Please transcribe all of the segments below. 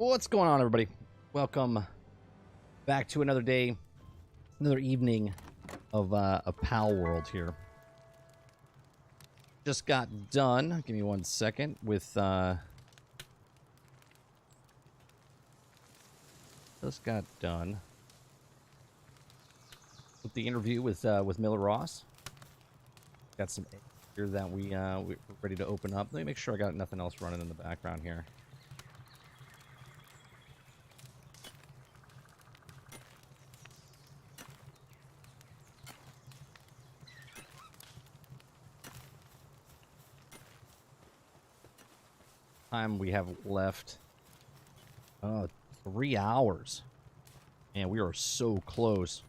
What's going on, everybody? Welcome back to another day, another evening of a Palworld here. Just got done. Give me 1 second with just got done with the interview with Miller Ross. Got some eggs here that we're ready to open up. Let me make sure I got nothing else running in the background here. Time we have left 3 hours, and we are so close.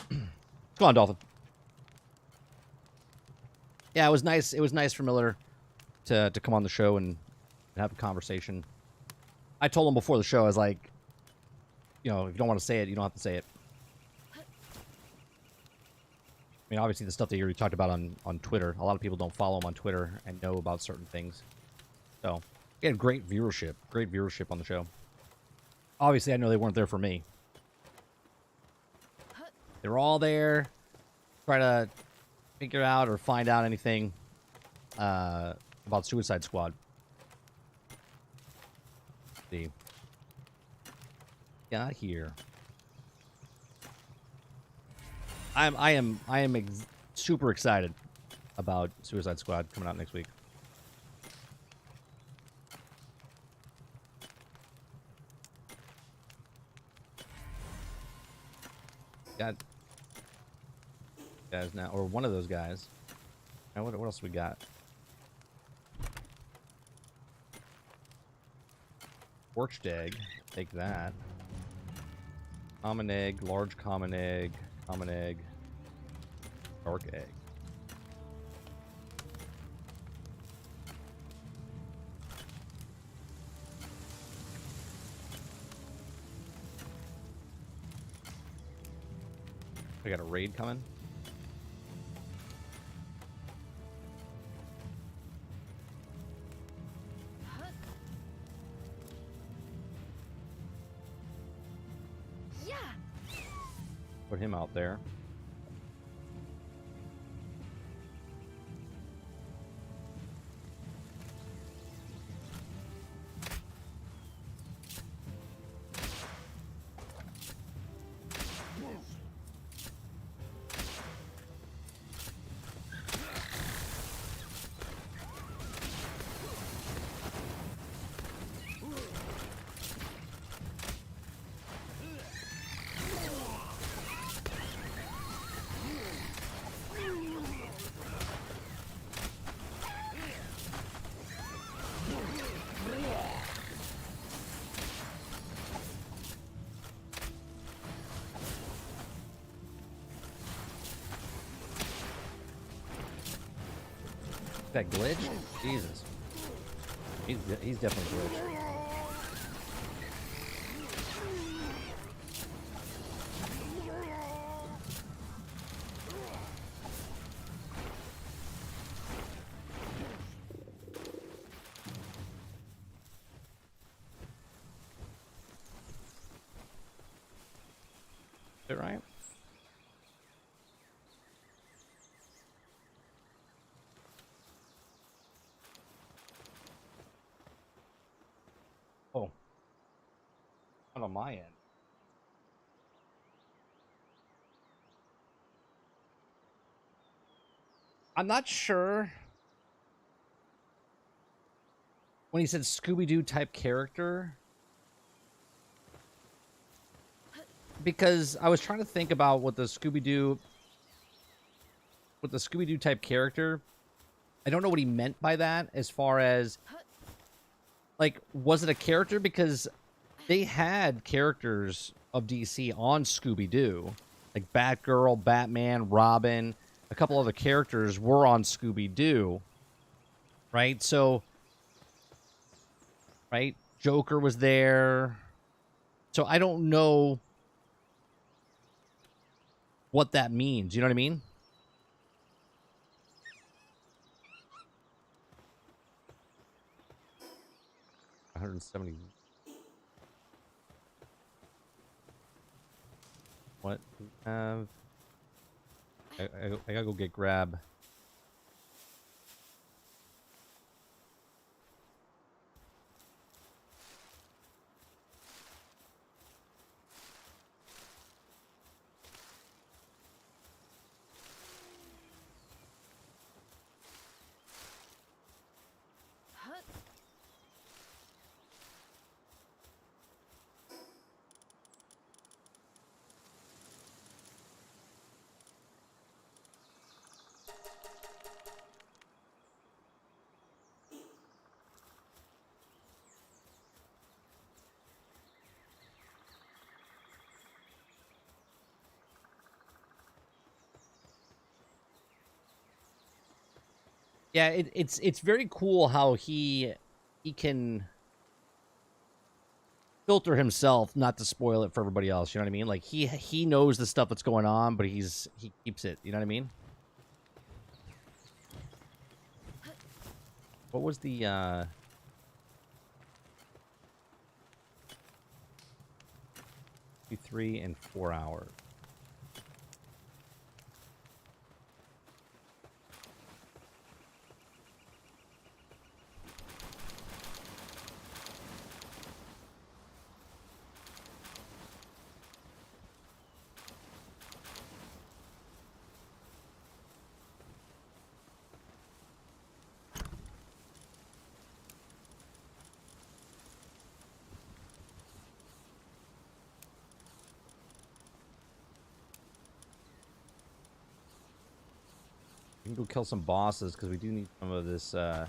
Come on, Dolphin. Yeah, it was nice. It was nice for Miller to come on the show and have a conversation. I told him before the show, I was like, you know, if you don't want to say it, you don't have to say it. I mean, obviously, the stuff that you already talked about on Twitter, a lot of people don't follow him on Twitter and know about certain things. So, he had great viewership on the show. Obviously, I know they weren't there for me. They were all there, try to figure out or find out anything about Suicide Squad. Let's see. Got here. I am super excited about Suicide Squad coming out next week. Got guys now, or one of those guys. Now what else we got? Forged egg. Take that. Common egg, large common egg, dark egg. I got a raid coming. Yeah. Put him out there. That glitch? Jesus. He's definitely glitched. Is it right? Oh. Not on my end. I'm not sure. When he said Scooby-Doo type character. Because I was trying to think about what the Scooby-Doo type character. I don't know what he meant by that as far as, like, was it a character? Because they had characters of DC on Scooby-Doo. Like Batgirl, Batman, Robin, a couple other characters were on Scooby-Doo. Right? So, right? Joker was there. So I don't know what that means. You know what I mean? 170. What do we have? I gotta go get grab. Yeah, it's very cool how he can filter himself not to spoil it for everybody else. You know what I mean? Like he knows the stuff that's going on, but he keeps it. You know what I mean? What was the 3 and 4 hours? We can go kill some bosses because we do need some of this stuff.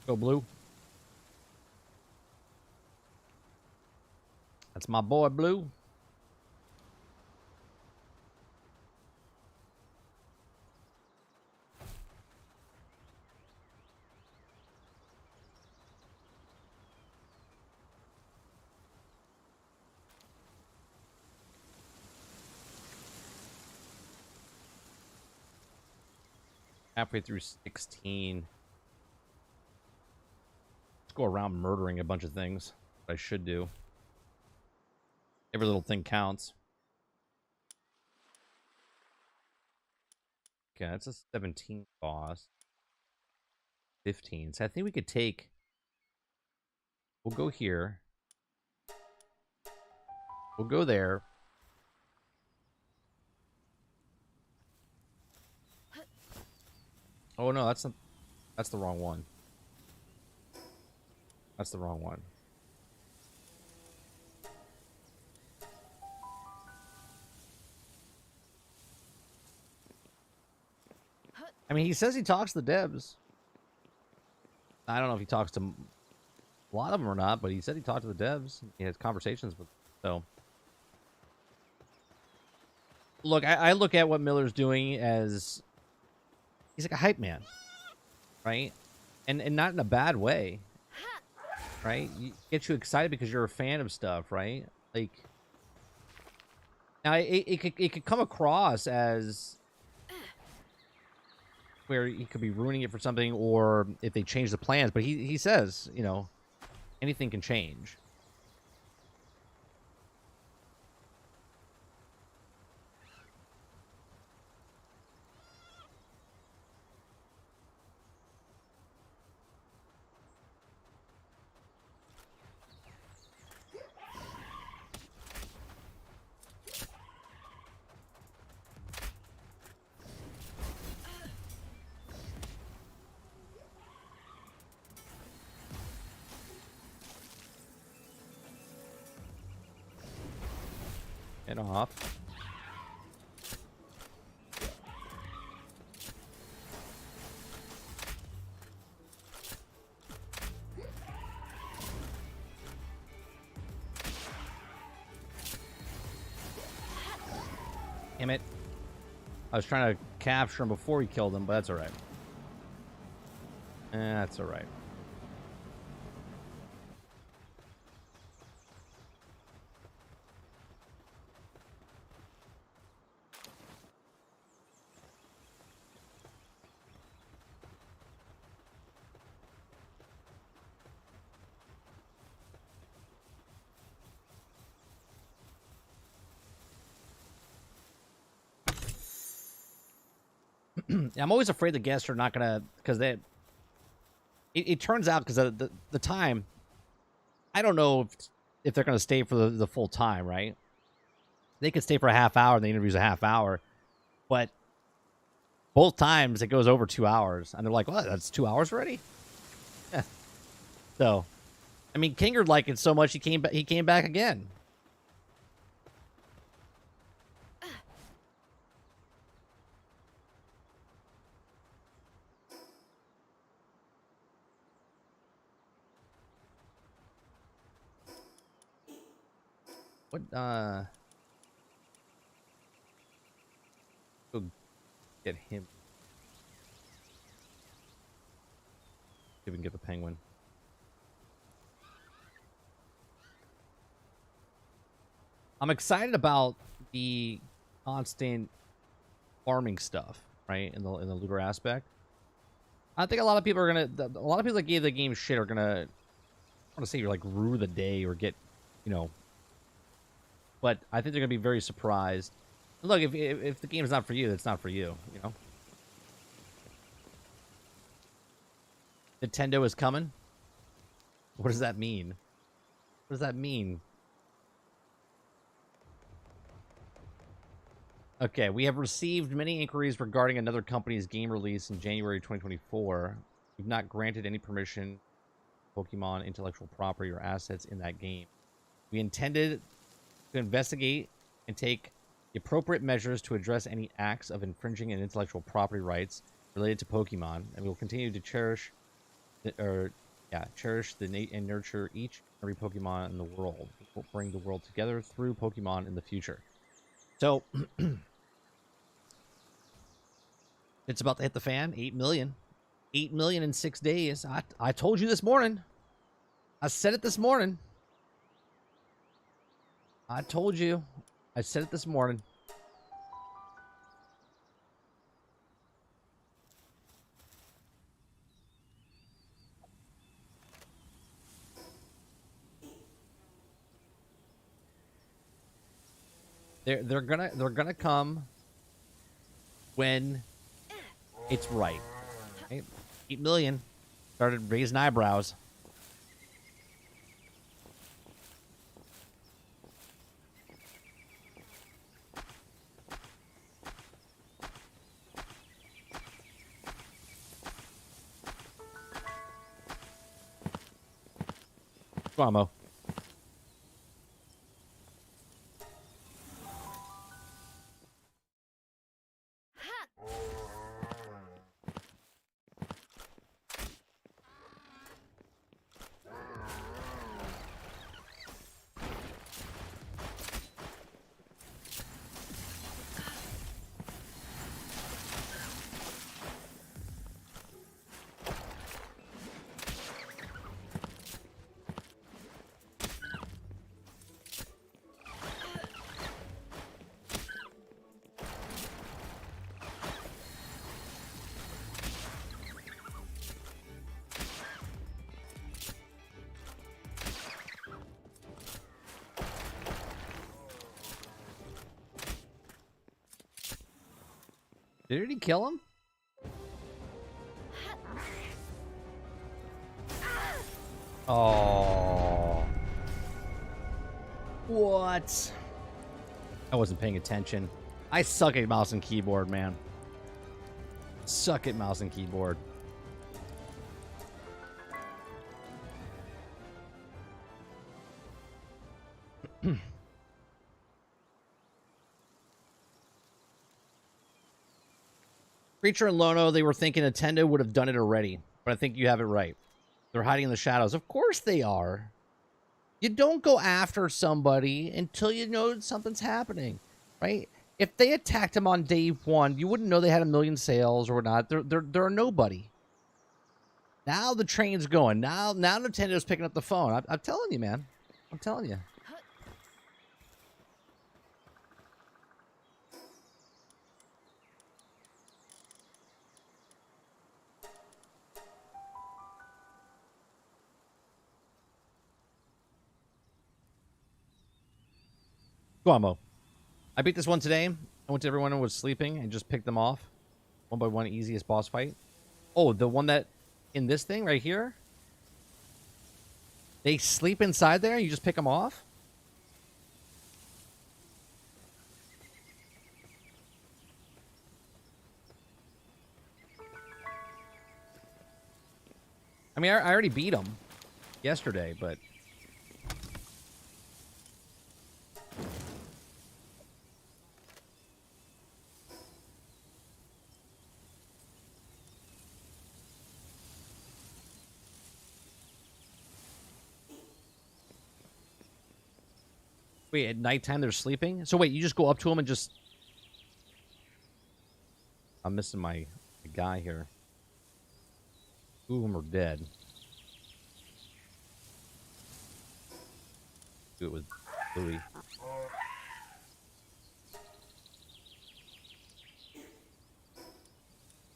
Go Blue. That's my boy Blue. Halfway through 16. Let's go around murdering a bunch of things. I should do. Every little thing counts. Okay, that's a 17 boss. 15. So I think we could take... We'll go here. We'll go there. Oh no, that's not... That's the wrong one. That's the wrong one. I mean, he says he talks to the devs. I don't know if he talks to a lot of them or not, but he said he talked to the devs. He has conversations with them. So, look, I look at what Miller's doing as he's like a hype man, right? And not in a bad way, right? You get you excited because you're a fan of stuff, right? Like, now it could come across as where he could be ruining it for something, or if they change the plans. But he says, you know, anything can change. Get off. Damn it. I was trying to capture him before we killed him, but that's alright. That's alright. I'm always afraid the guests are not gonna, because it turns out, because the time, I don't know if they're gonna stay for the full time, right? They could stay for a half hour and the interview's a half hour, but both times it goes over 2 hours, and they're like, "What? That's 2 hours already?" Yeah. So, I mean, Kingard liked it so much he came back. He came back again. What? Go get him. See if we can get the penguin. I'm excited about the constant farming stuff, right? In the looter aspect. I think a lot of people are gonna. A lot of people that gave the game shit are gonna. I want to say like rue the day or get, you know. But I think they're gonna be very surprised. Look, if the game is not for you, it's not for you. You know. Nintendo is coming. What does that mean? What does that mean? Okay, we have received many inquiries regarding another company's game release in January 2024. We've not granted any permission to Pokemon intellectual property or assets in that game. We intended to investigate and take the appropriate measures to address any acts of infringing on intellectual property rights related to Pokemon, and we will continue to cherish and nurture each and every Pokemon in the world. We'll bring the world together through Pokemon in the future. So, it's about to hit the fan. 8 million. 8 million in 6 days. I told you this morning. I said it this morning. I told you. I said it this morning. They're gonna come when it's right. Right? 8 million. Started raising eyebrows. Come on, Mo. Did he kill him? Oh. What? I wasn't paying attention. I suck at mouse and keyboard, man. Suck at mouse and keyboard. Creature and Lono, they were thinking Nintendo would have done it already. But I think you have it right. They're hiding in the shadows. Of course they are. You don't go after somebody until you know something's happening, right? If they attacked him on day one, you wouldn't know they had 1 million sales or not. They're nobody. Now the train's going. Now Nintendo's picking up the phone. I'm telling you, man. I'm telling you. Go on, Mo. I beat this one today. I went to everyone who was sleeping and just picked them off. 1x1 easiest boss fight. Oh, the one that in this thing right here? They sleep inside there and you just pick them off? I mean, I already beat them yesterday, but... Wait, at nighttime they're sleeping? So wait, you just go up to them and just... I'm missing my guy here. Two of them are dead. Do it with Louis.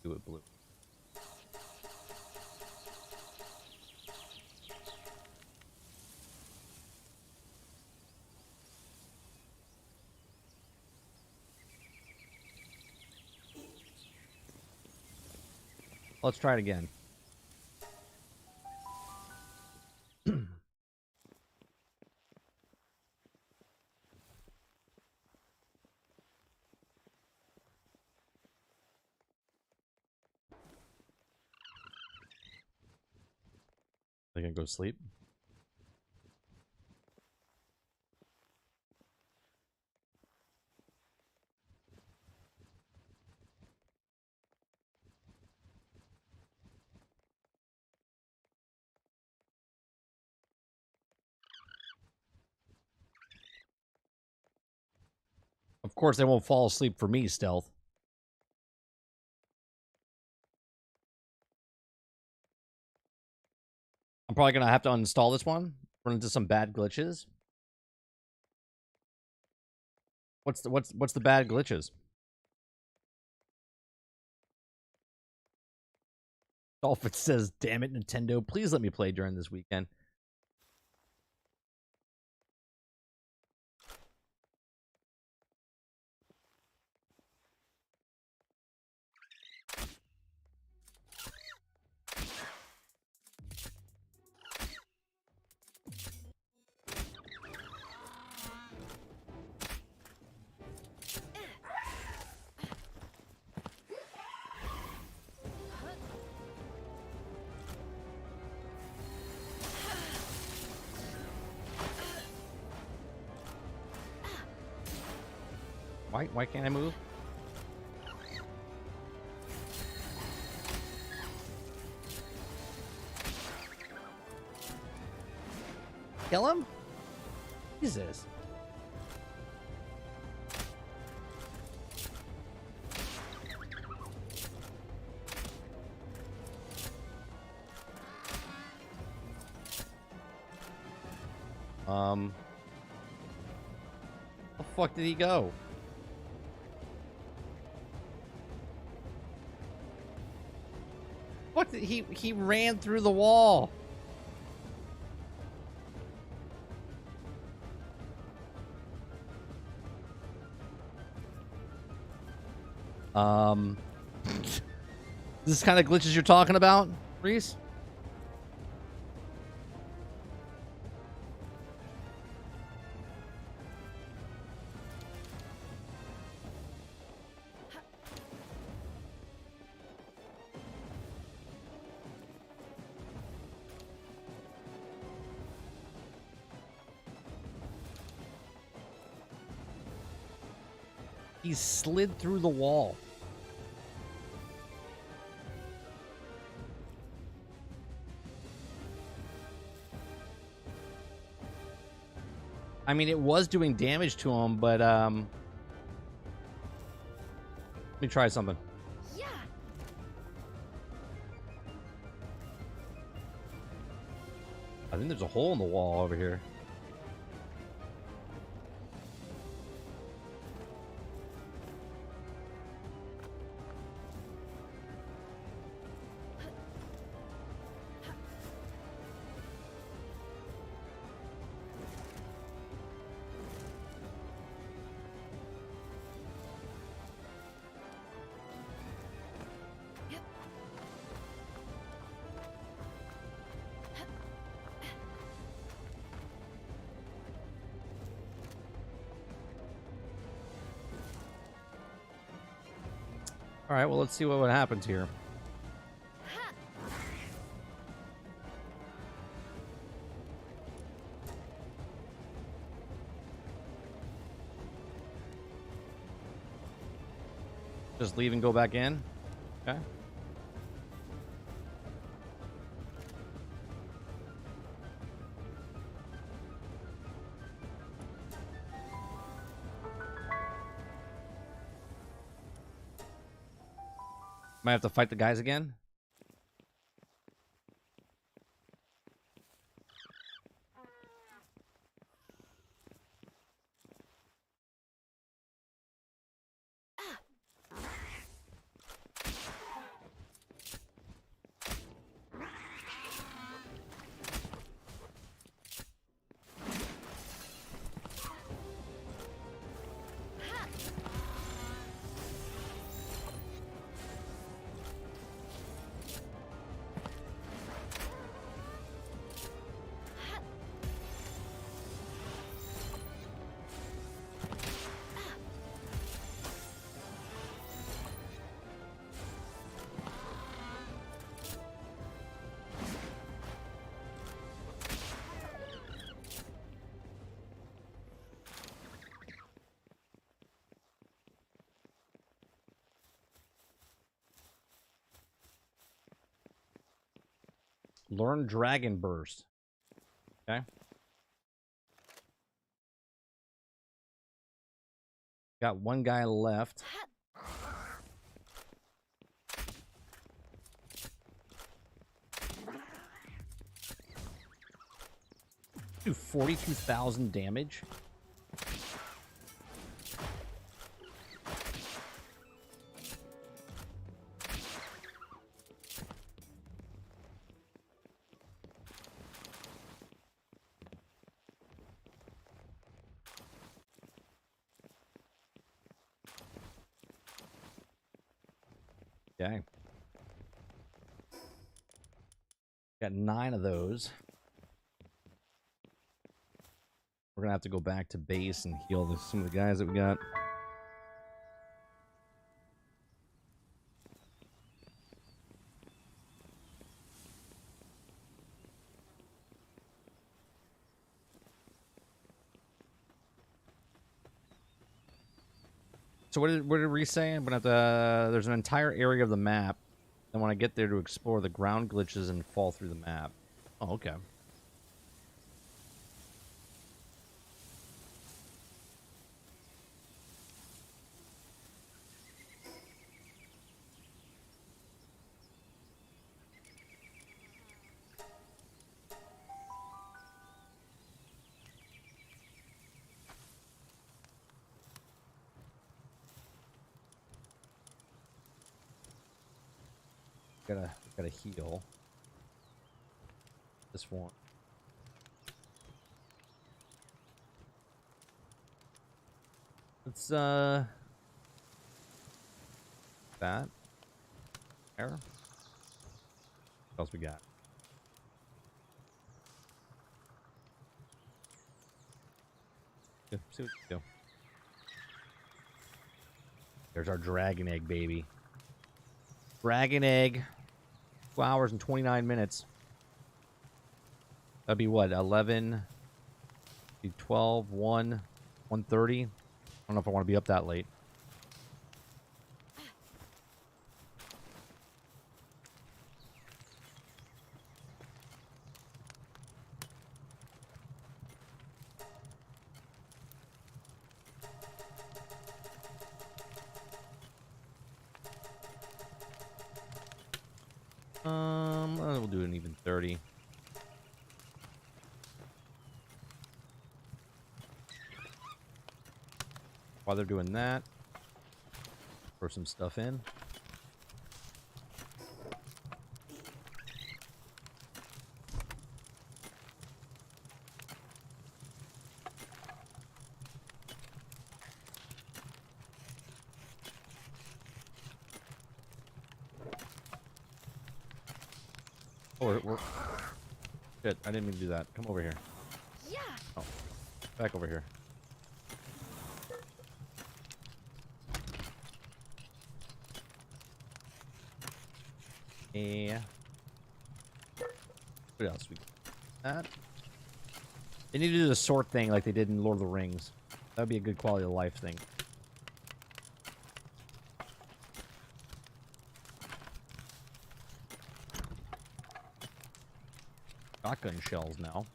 Do it blue. Let's try it again. They gonna go sleep? Of course, they won't fall asleep for me, Stealth. I'm probably gonna have to uninstall this one. Run into some bad glitches. What's the bad glitches? Dolphin says, "Damn it, Nintendo! Please let me play during this weekend." Why can't I move? Kill him? Jesus. The fuck did he go? What did he ran through the wall. This kind of glitches you're talking about, Reese? He slid through the wall. I mean, it was doing damage to him, but let me try something. Yeah. I think there's a hole in the wall over here. All right, well, let's see what happens here. Just leave and go back in. Okay. Might have to fight the guys again. Learn Dragon Burst. Okay. Got one guy left. Do 42,000 damage. Okay. Got 9 of those. We're gonna have to go back to base and heal some of the guys that we got. So what did we say? I'm gonna have to. There's an entire area of the map. I want to get there to explore the ground glitches and fall through the map. Oh, okay. Gotta heal. This one. Let's that. There. What else we got? Yeah, see what we do. There's our dragon egg, baby. Dragon egg. 2 hours and 29 minutes. That'd be what? 11, 12, 1, 1:30. I don't know if I want to be up that late. We'll do an even 30. While they're doing that, throw some stuff in. Oh, shit, I didn't mean to do that. Come over here. Yeah. Oh, back over here. What else we got? They need to do the sort thing like they did in Lord of the Rings. That would be a good quality of life thing. Shotgun shells now.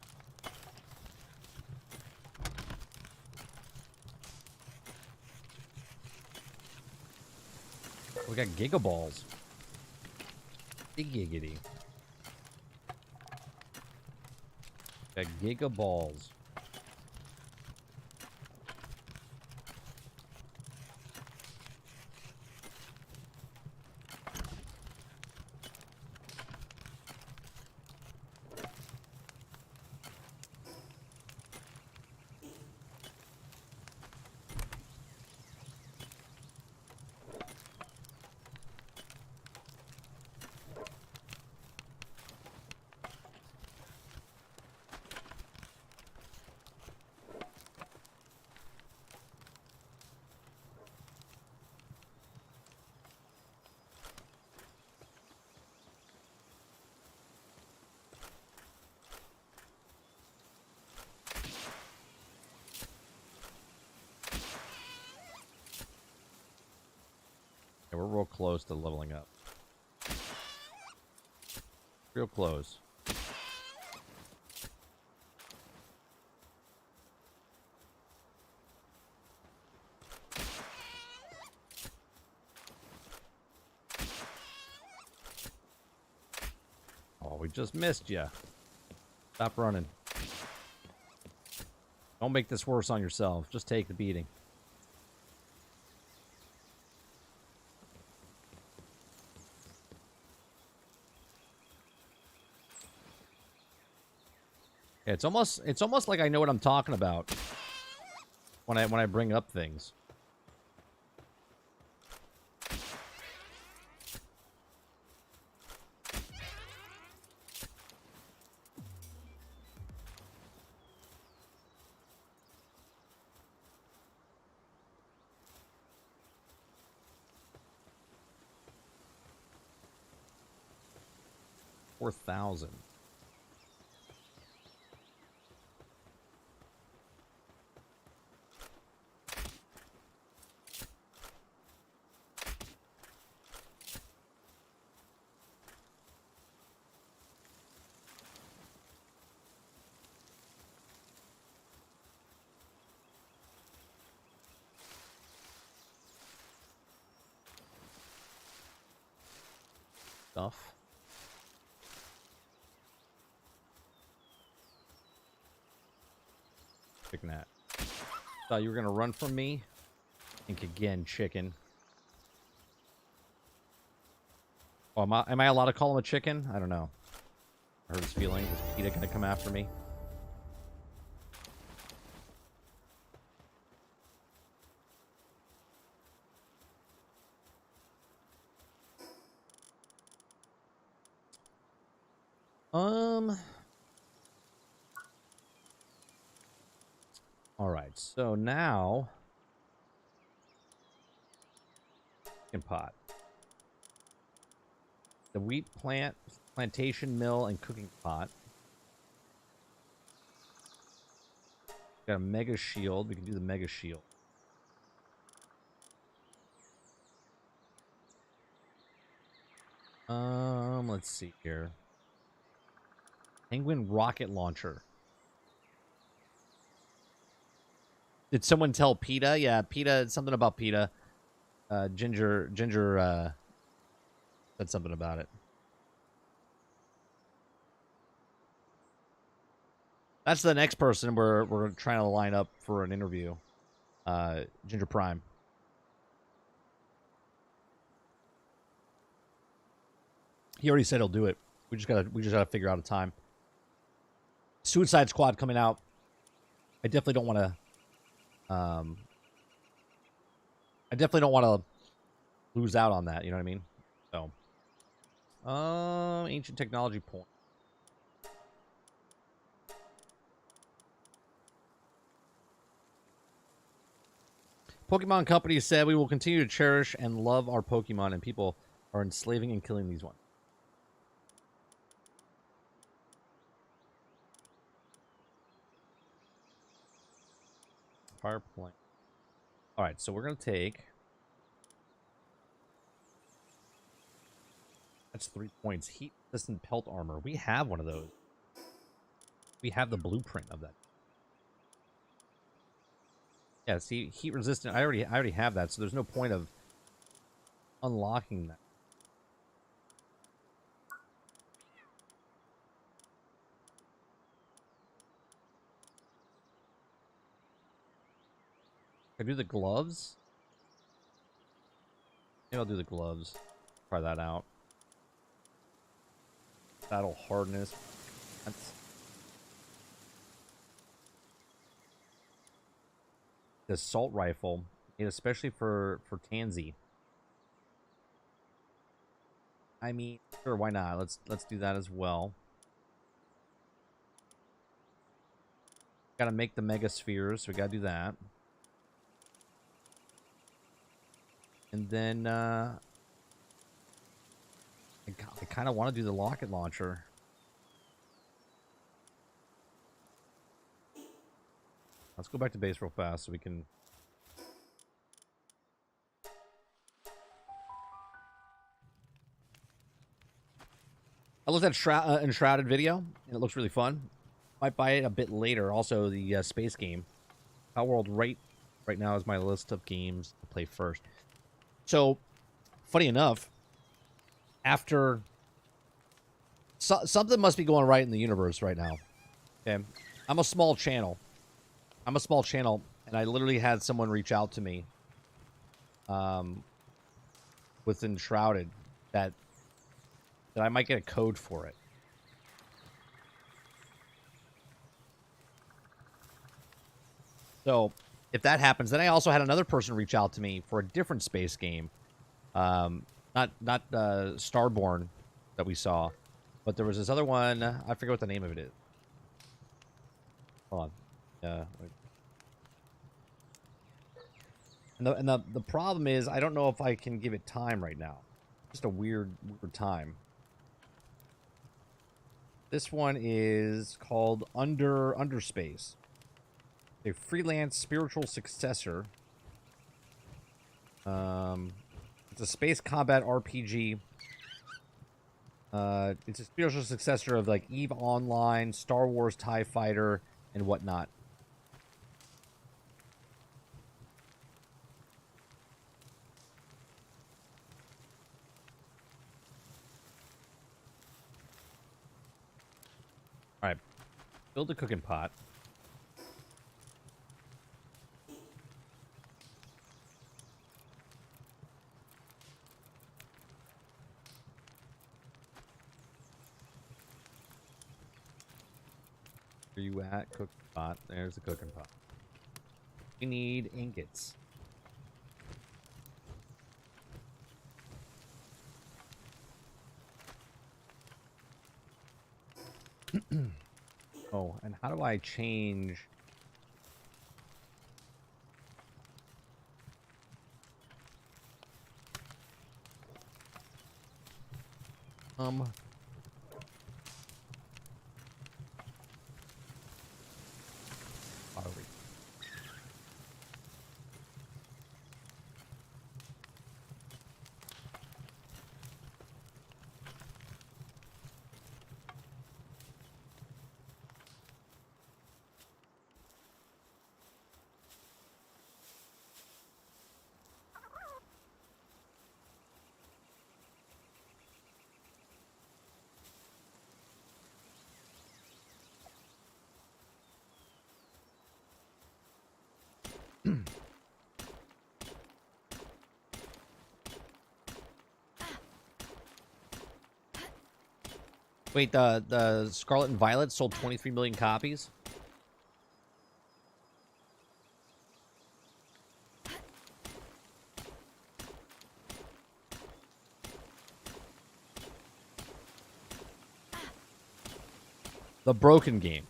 We got gigaballs. Giggity. Got gigaballs. Yeah, we're real close to leveling up. Real close. Oh, we just missed you. Stop running. Don't make this worse on yourself. Just take the beating. Yeah, it's almost like I know what I'm talking about when I bring up things. $4,000. Stuff. Chicken hat. Thought you were gonna run from me? Think again, chicken. Oh, am I allowed to call him a chicken? I don't know. I hurt his feelings. Is PETA gonna come after me? All right, so now chicken pot. The wheat plantation mill and cooking pot. Got a mega shield. We can do the mega shield. Let's see here. Penguin rocket launcher. Did someone tell PETA? Yeah, PETA, something about PETA. Ginger said something about it. That's the next person we're trying to line up for an interview. Ginger Prime. He already said he'll do it. We just gotta figure out a time. Suicide Squad coming out. I definitely don't want to. I definitely don't want to lose out on that. You know what I mean? So, ancient technology point. Pokemon Company said we will continue to cherish and love our Pokemon, and people are enslaving and killing these ones. fire plane. All right, so we're gonna take. That's 3 points. Heat resistant pelt armor. We have one of those. We have the blueprint of that. Yeah, see, heat resistant. I already have that, so there's no point of unlocking that. Can I do the gloves? Maybe I'll do the gloves. Try that out. Battle hardness. That's the assault rifle, made especially for Tansy. I mean, sure, why not? Let's do that as well. Gotta make the mega spheres, so we gotta do that. And then I kind of want to do the rocket launcher. Let's go back to base real fast so we can. I looked at Enshrouded video, and it looks really fun. Might buy it a bit later. Also, the space game. Palworld right now is my list of games to play first. So, funny enough, after something must be going right in the universe right now. Okay, I'm a small channel, and I literally had someone reach out to me, with Enshrouded that I might get a code for it. So, if that happens, then I also had another person reach out to me for a different space game. Not Starborn that we saw, but there was this other one. I forget what the name of it is. Hold on. And the problem is I don't know if I can give it time right now. Just a weird time. This one is called Underspace. A freelance spiritual successor. It's a space combat RPG. It's a spiritual successor of like EVE Online, Star Wars TIE Fighter, and whatnot. Alright. Build a cooking pot. Where you at? Cooking pot. There's the cooking pot. We need ingots. Oh, and how do I change? Pottery. Wait, the Scarlet and Violet sold 23 million copies? The broken game.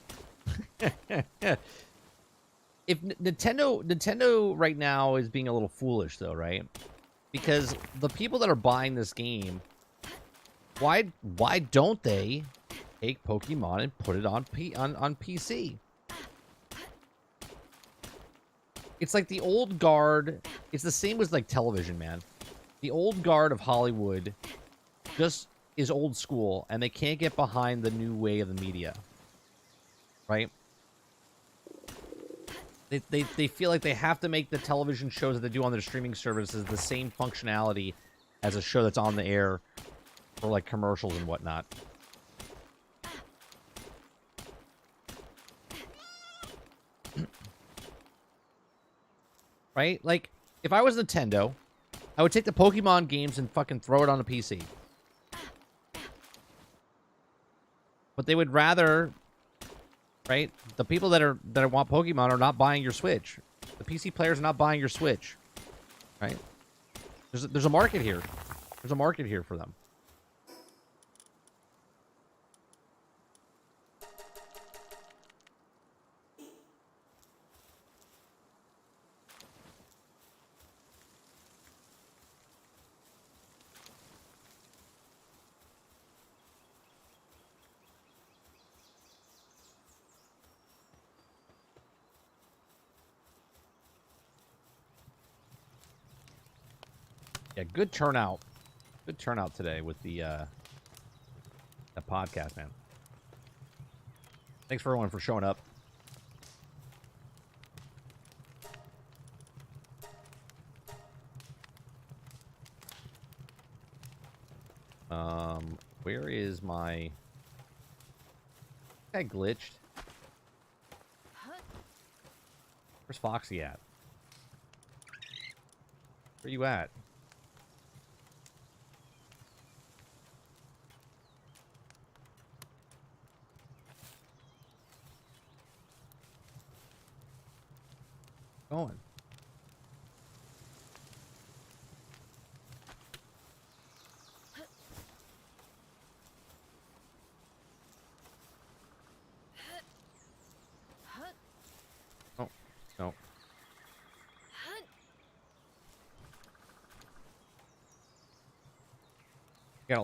If Nintendo right now is being a little foolish though, right? Because the people that are buying this game, why don't they take Pokemon and put it on PC? It's like the old guard. It's the same as like television, man. The old guard of Hollywood just is old school, and they can't get behind the new way of the media, right? They feel like they have to make the television shows that they do on their streaming services the same functionality as a show that's on the air for like commercials and whatnot. Right? Like, if I was Nintendo, I would take the Pokemon games and fucking throw it on a PC. But they would rather, right? The people that want Pokemon are not buying your Switch. The PC players are not buying your Switch, right? There's a market here. There's a market here for them. Yeah, good turnout. Good turnout today with the podcast, man. Thanks for everyone for showing up. Where is my... I glitched. Where's Foxy at? Where you at? Going. Oh, no.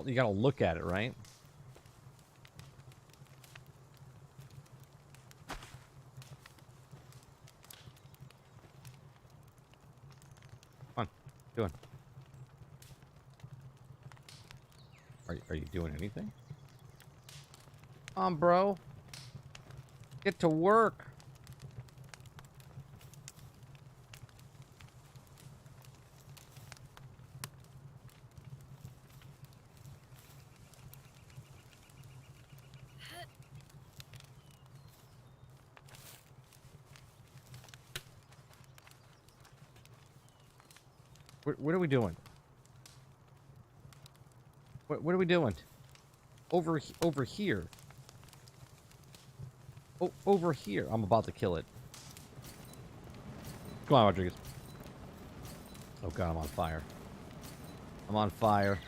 You gotta look at it, right? Come on, doing. Are you doing anything? Come on, bro. Get to work. What are we doing? What are we doing? Over here. Oh, over here. I'm about to kill it. Come on, Rodriguez. Oh god, I'm on fire. I'm on fire.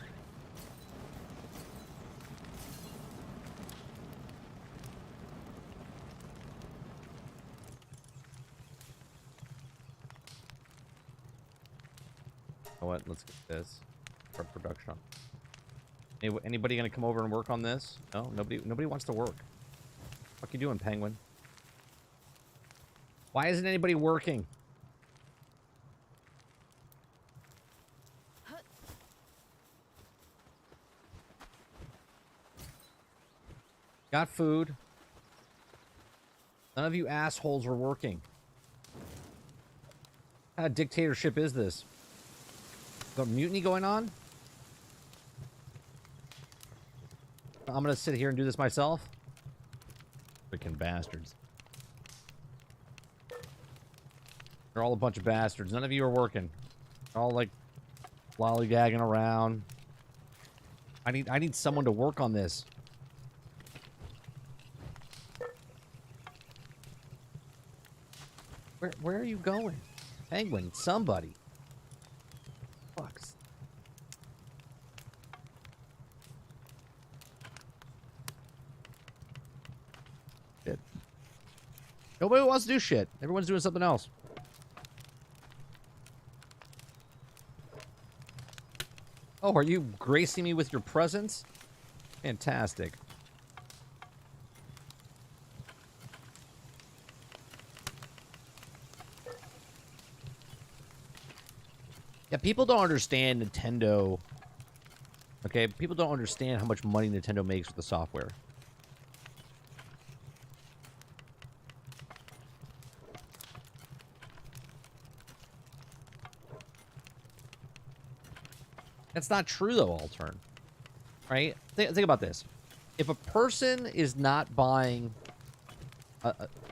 You know what? Let's get this. Start production. Anybody gonna come over and work on this? No, nobody wants to work. What you doing, Penguin? Why isn't anybody working? Got food. None of you assholes were working. What kind of dictatorship is this? Is there a mutiny going on? I'm gonna sit here and do this myself? Freaking bastards. They're all a bunch of bastards. None of you are working. They're all like lollygagging around. I need someone to work on this. Where are you going? Penguin, somebody. Fucks. Shit. Nobody wants to do shit. Everyone's doing something else. Oh, are you gracing me with your presence? Fantastic. Yeah, people don't understand Nintendo. Okay, people don't understand how much money Nintendo makes with the software. That's not true, though, Altern. Right? Think about this. If a person is not buying...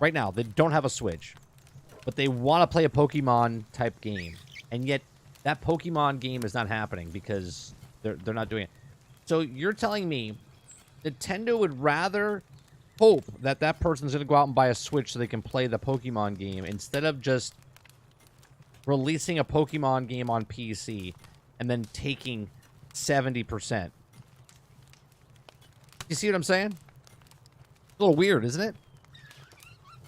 right now, they don't have a Switch, but they want to play a Pokemon-type game, and yet that Pokemon game is not happening because they're not doing it. So you're telling me Nintendo would rather hope that that person's going to go out and buy a Switch so they can play the Pokemon game instead of just releasing a Pokemon game on PC and then taking 70%. You see what I'm saying? A little weird, isn't it?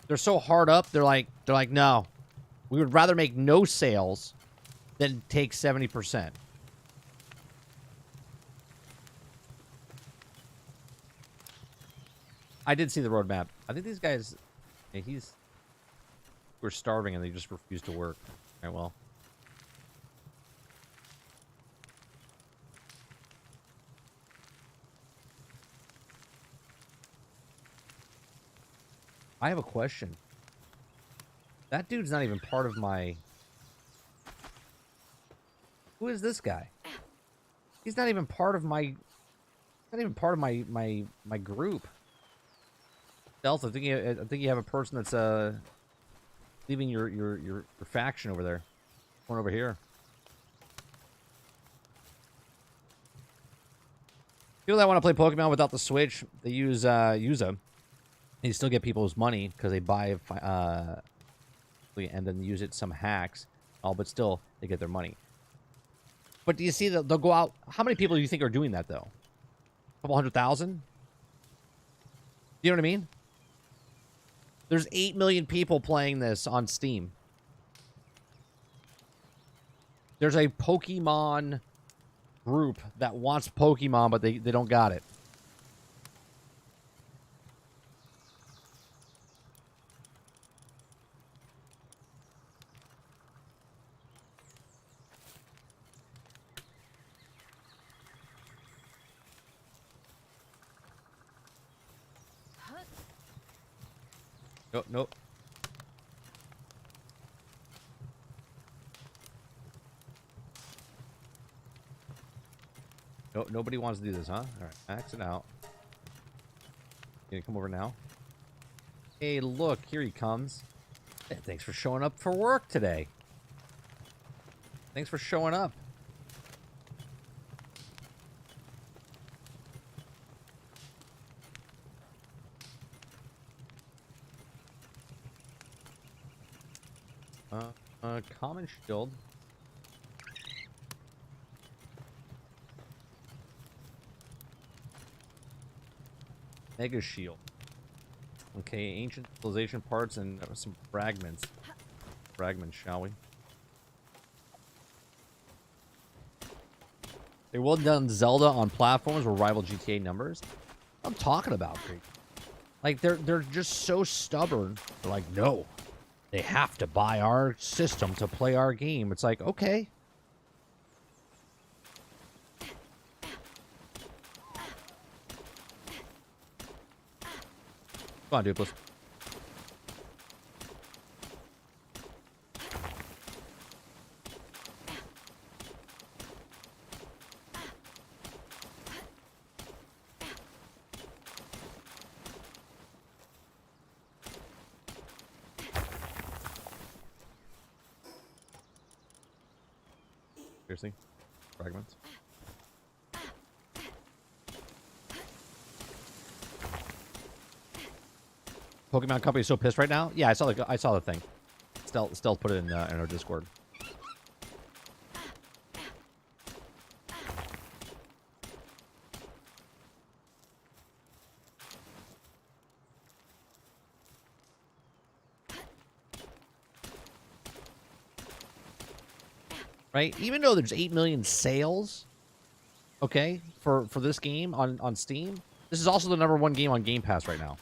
They're so hard up. They're like, no, we would rather make no sales than take 70%. I did see the roadmap. I think these guys, we're starving and they just refuse to work. All right, well. I have a question. That dude's not even part of my... Who is this guy? He's not even part of my... Not even part of my group. Stealth, I think you have a person that's leaving your faction over there. One over here. People that want to play Pokemon without the Switch, they use Yuza. You still get people's money because they buy and then use it some hacks. All, but still they get their money. But do you see that they'll go out? How many people do you think are doing that though? A couple 100,000? You know what I mean? There's 8 million people playing this on Steam. There's a Pokemon group that wants Pokemon, but they don't got it. Nope, nope. No, nobody wants to do this, huh? All right, max it out. Can you come over now? Hey, look, here he comes. Hey, thanks for showing up for work today. Thanks for showing up. Common shield. Mega shield. Okay, ancient civilization parts and some fragments. Fragments, shall we? They well done Zelda on platforms will rival GTA numbers. I'm talking about, Creek. Like they're just so stubborn. They're like, no. They have to buy our system to play our game. It's like, okay. Come on, Dupless. Seriously? Fragments? Pokemon Company is so pissed right now. Yeah, I saw the thing. Stealth put it in our Discord. Right? Even though there's 8 million sales, okay, for this game on Steam, this is also the #1 game on Game Pass right now.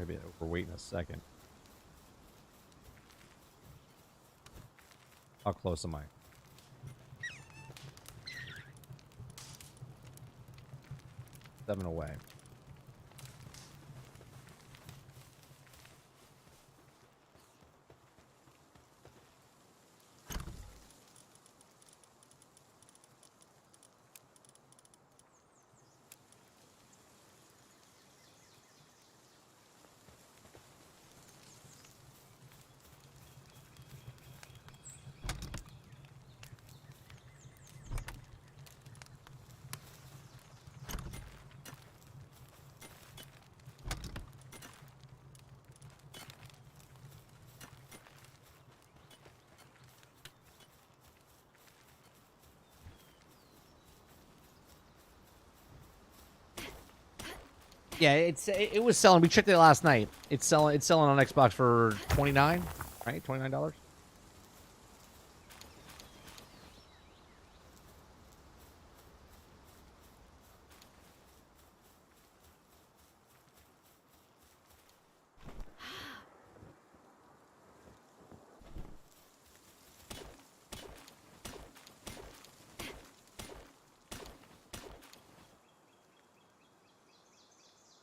gonna be overweight in a second. How close am I? Seven away. Yeah, it was selling. We checked it last night. It's selling on Xbox for $29, right? $29.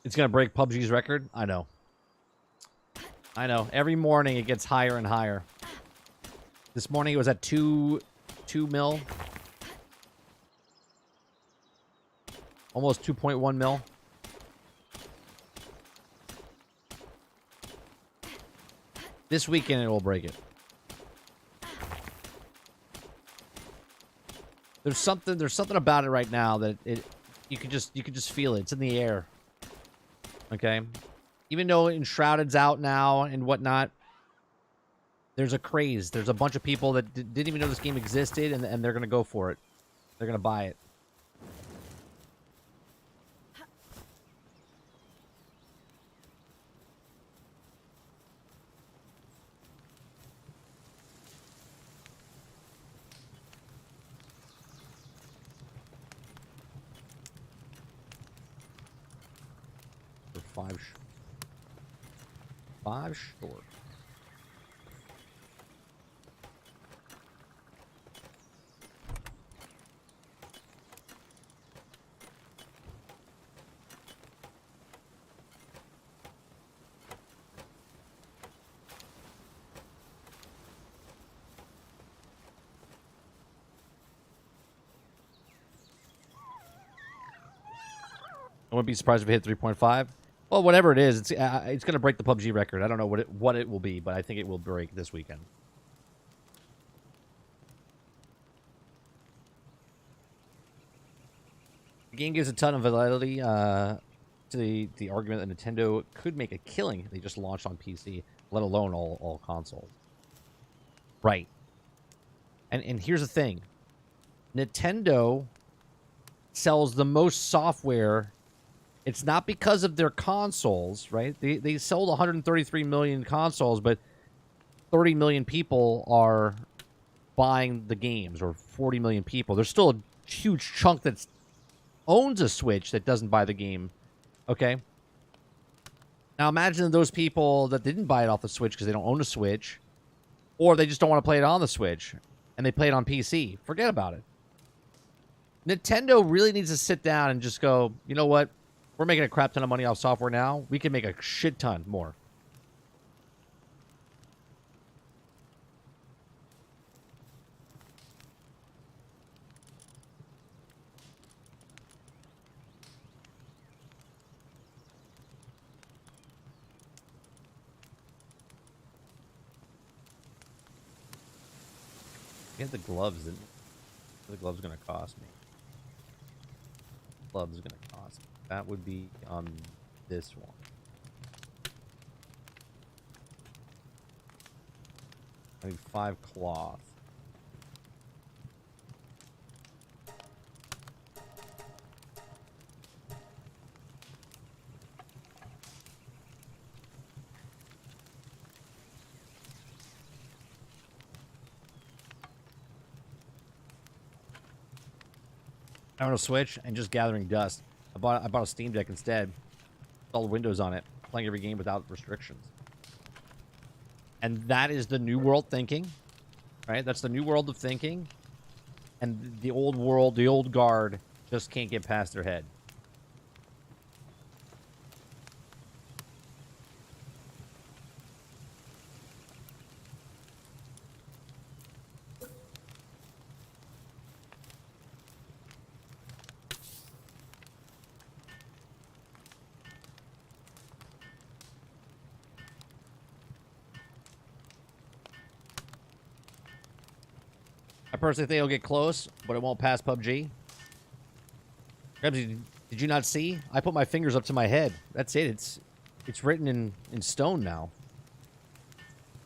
It's gonna break PUBG's record. I know. I know. Every morning it gets higher and higher. This morning it was at 2 mil. Almost 2.1 mil. This weekend it will break it. There's something about it right now that you could just feel it. It's in the air. Okay? Even though Enshrouded's out now and whatnot, there's a craze. There's a bunch of people that didn't even know this game existed, and they're going to go for it. They're going to buy it. For five short. I wouldn't be surprised if it hit 3.5. Well, whatever it is, it's going to break the PUBG record. I don't know what it will be, but I think it will break this weekend. The game gives a ton of validity to the argument that Nintendo could make a killing if they just launched on PC, let alone all consoles. Right. And here's the thing. Nintendo sells the most software. It's not because of their consoles, right? They sold 133 million consoles, but 30 million people are buying the games, or 40 million people. There's still a huge chunk that owns a Switch that doesn't buy the game, okay? Now imagine those people that didn't buy it off the Switch because they don't own a Switch, or they just don't want to play it on the Switch, and they play it on PC. Forget about it. Nintendo really needs to sit down and just go, you know what? We're making a crap ton of money off software now. We can make a shit ton more. Get the gloves. The gloves going to cost me. Gloves going to cost me. That would be on this one. I need 5 cloth. I want to switch and just gathering dust. I bought a Steam Deck instead. All the windows on it. playing every game without restrictions. And that is the new world thinking, right? That's the new world of thinking. And the old world, the old guard, just can't get past their head. I personally think it'll get close, but it won't pass PUBG. Did you not see? I put my fingers up to my head. That's it. It's written in stone now.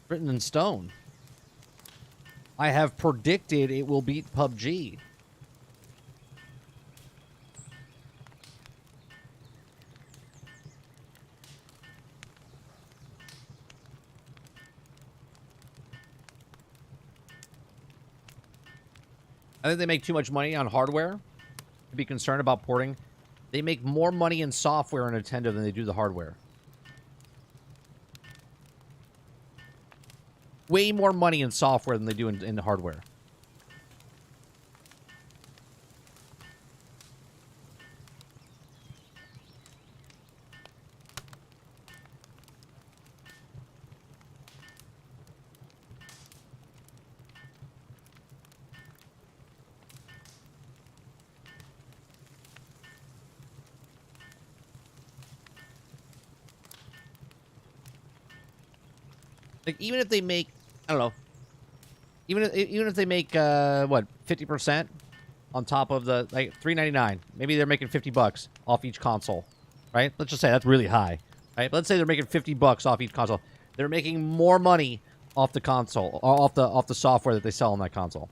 Written in stone. I have predicted it will beat PUBG. I think they make too much money on hardware to be concerned about porting. They make more money in software on Nintendo than they do the hardware. Way more money in software than they do in the hardware. Like, even if they make, I don't know, even if they make what, 50% on top of the, like, $3.99, maybe they're making $50 off each console, right? Let's just say that's really high, right? But let's say they're making $50 off each console. They're making more money off the console, or off the software that they sell on that console.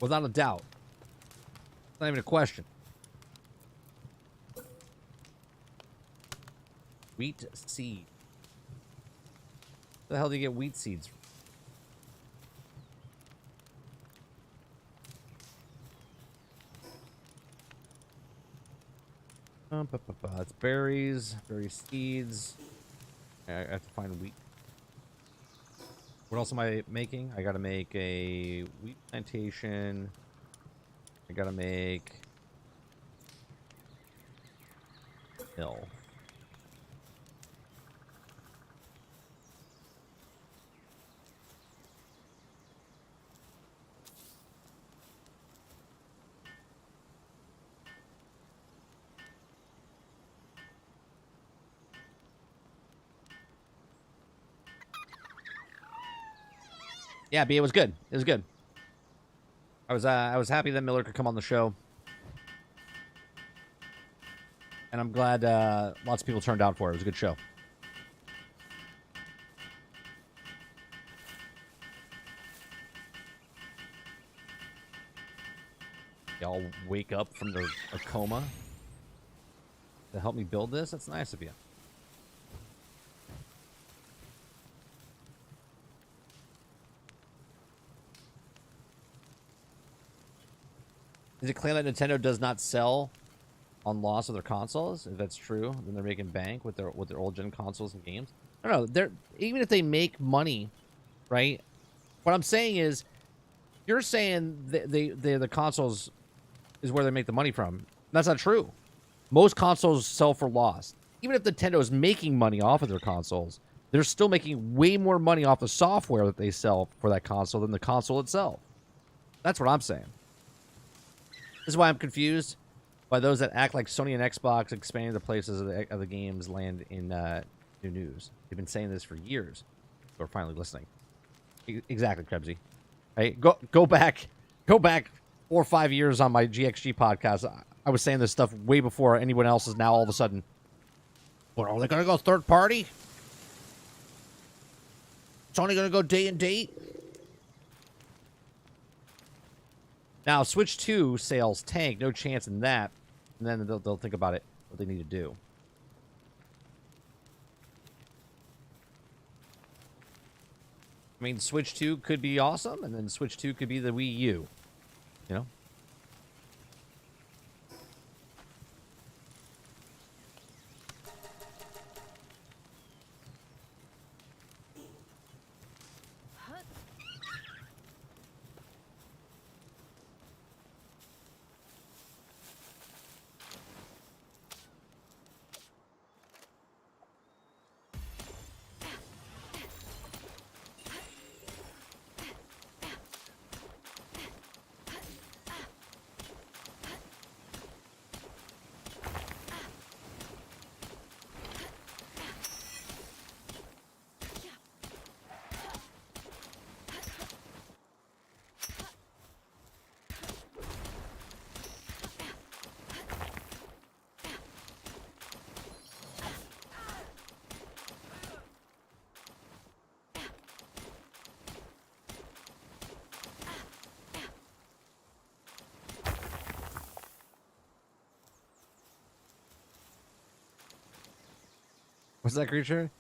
Without a doubt. It's not even a question. Wheat seed. Where the hell do you get wheat seeds? It's berries, berry seeds. I have to find wheat. What else am I making? I gotta make a wheat plantation. I gotta make hill. Yeah, B, it was good. It was good. I was happy that Miller could come on the show. And I'm glad lots of people turned out for it. It was a good show. Y'all wake up from a coma to help me build this? That's nice of you. Is it claimed that Nintendo does not sell on loss of their consoles? If that's true, then they're making bank with their old gen consoles and games. I don't know. They're, even if they make money, right? What I'm saying is, you're saying the consoles is where they make the money from. That's not true. Most consoles sell for loss. Even if Nintendo is making money off of their consoles, they're still making way more money off the software that they sell for that console than the console itself. That's what I'm saying. This is why I'm confused by those that act like Sony and Xbox expanding the places of the games land in new news. They've been saying this for years. We're finally listening. Exactly, Krebsy. Hey, go back 4 or 5 years on my GXG podcast. I was saying this stuff way before anyone else is now all of a sudden. What, are they going to go third party? It's only going to go day and date? Now, Switch 2 sales tank. No chance in that. And then they'll think about it, what they need to do. I mean, Switch 2 could be awesome, and then Switch 2 could be the Wii U. You know? What's that creature?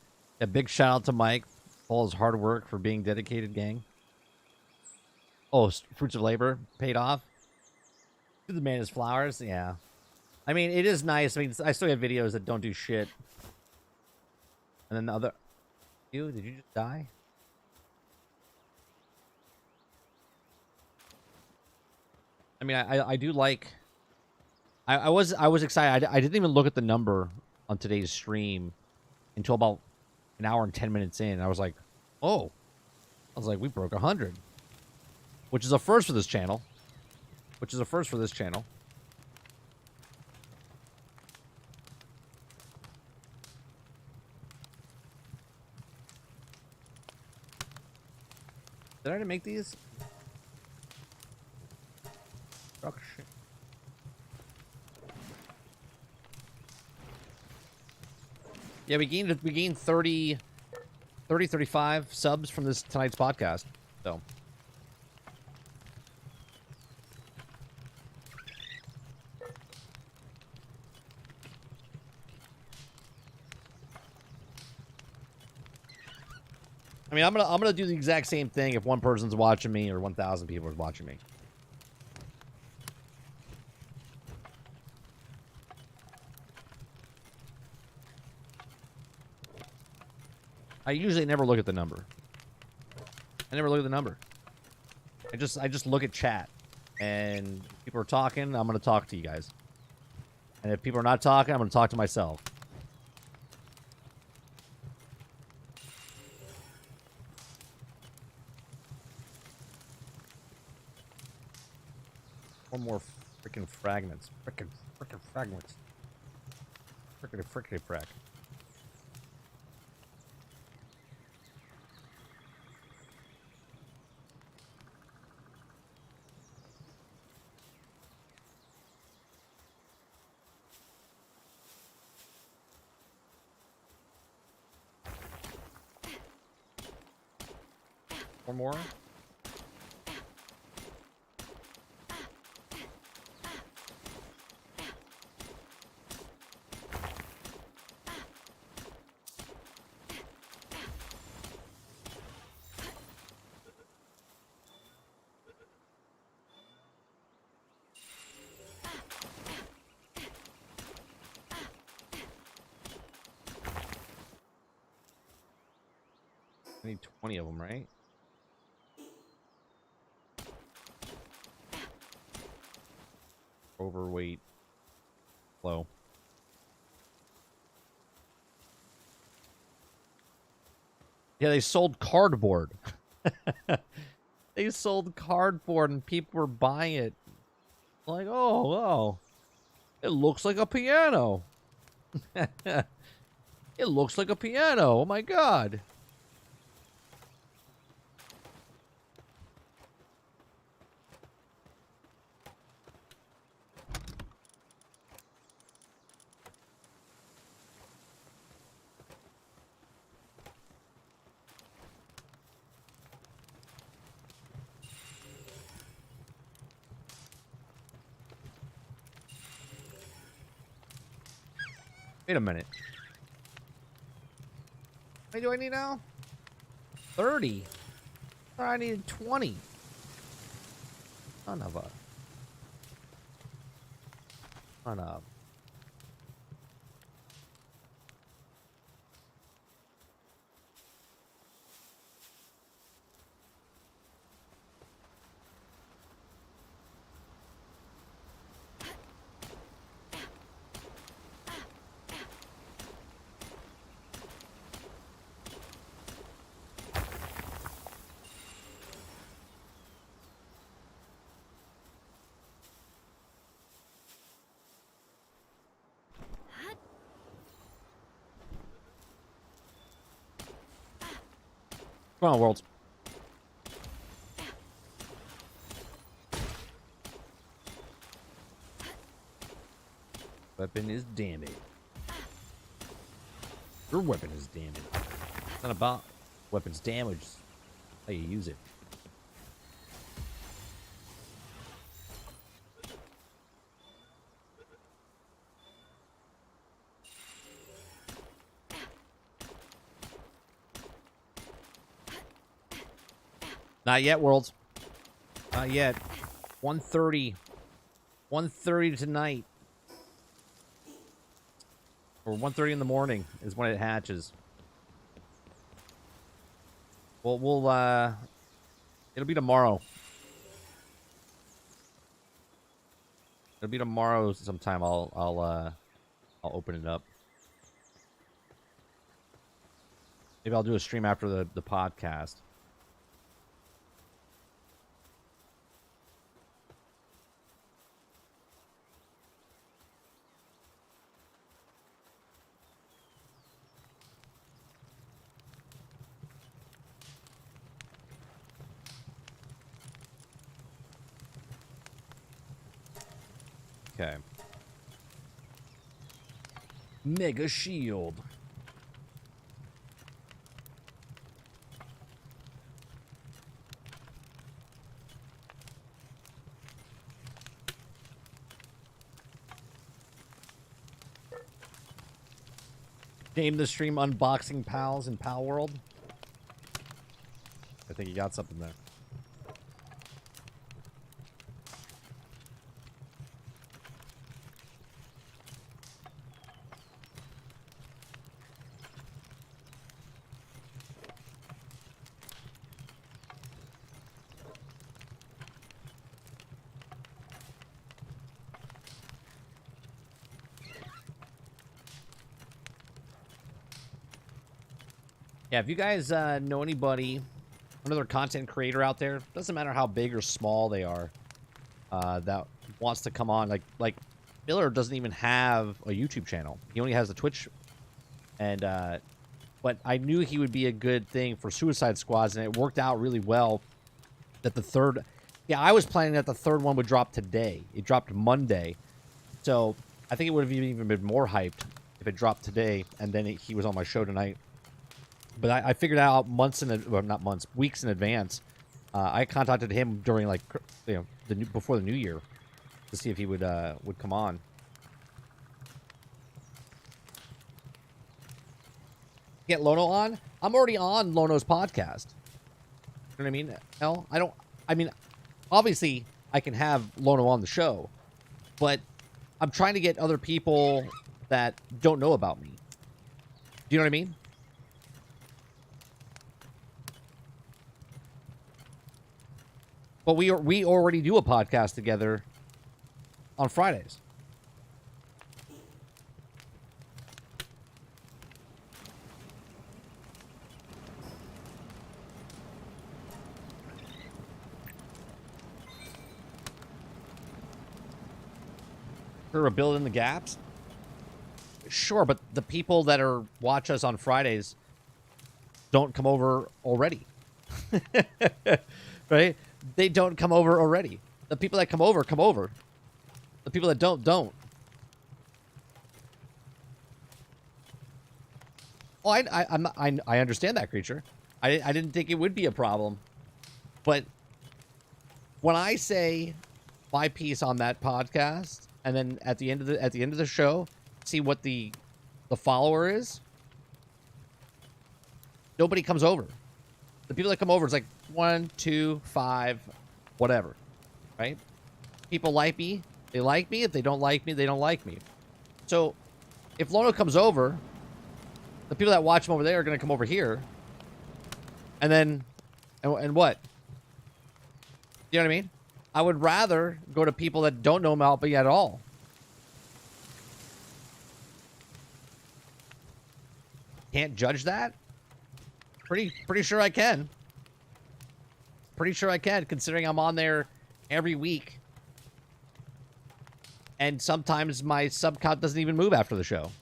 A big shout out to Mike for all his hard work for being dedicated, gang. Oh, fruits of labor paid off. To the man his flowers. Yeah. I mean, it is nice. I mean, I still have videos that don't do shit. And then the other... You? Did you just die? I mean, I do like... I was excited. I didn't even look at the number on today's stream until about an hour and 10 minutes in. I was like, oh. I was like, we broke 100. Which is a first for this channel. Did I already make these? Oh, shit. Yeah, we gained 35 subs from this tonight's podcast. So I mean, I'm gonna do the exact same thing if one person's watching me or 1,000 people are watching me. I usually never look at the number. I never look at the number. I just look at chat, and if people are talking, I'm gonna talk to you guys. And if people are not talking, I'm gonna talk to myself. One more freaking fragments. Freaking fragments. Frickety frack. One more. I need 20 of them, right? Overweight. Low. Yeah, they sold cardboard. They sold cardboard and people were buying it. Like, oh, it looks like a piano. It looks like a piano. Oh my god. Wait a minute. How many do I need now? 30. I needed 20. Son of a... Son of... Come on, Worlds. Weapon is damaged. Your weapon is damaged. It's not about weapons damage. How you use it. Not yet, Worlds. Not yet. 1:30. 1:30 tonight. Or 1:30 in the morning is when it hatches. Well, it'll be tomorrow. It'll be tomorrow sometime. I'll open it up. Maybe I'll do a stream after the podcast. Okay. Mega shield. Name the stream Unboxing Pals in Palworld. I think you got something there. Yeah, if you guys know anybody, another content creator out there, doesn't matter how big or small they are, that wants to come on, like Miller doesn't even have a YouTube channel. He only has a Twitch, and but I knew he would be a good thing for Suicide Squads, and it worked out really well. That the third, yeah, I was planning that the third one would drop today. It dropped Monday, so I think it would have even been more hyped if it dropped today, and then he was on my show tonight. But I figured out months well, not months, weeks in advance. I contacted him during before the new year to see if he would come on. Get Lono on? I'm already on Lono's podcast. You know what I mean? Hell, I mean, obviously I can have Lono on the show, but I'm trying to get other people that don't know about me. Do you know what I mean? But we already do a podcast together on Fridays. We're building the gaps? Sure, but the people that watch us on Fridays don't come over already. Right? They don't come over already. The people that come over, come over. The people that don't. Oh, I understand that, creature. I didn't think it would be a problem. But when I say my piece on that podcast, and then at the end of the show, see what the follower is, nobody comes over. The people that come over, it's like 1, 2, 5, whatever, right? People like me, they like me. If they don't like me, they don't like me. So if Lono comes over, the people that watch him over there are going to come over here. And then, and what? You know what I mean? I would rather go to people that don't know about me at all. Can't judge that? Pretty sure I can. Pretty sure I can, considering I'm on there every week. And sometimes my sub count doesn't even move after the show.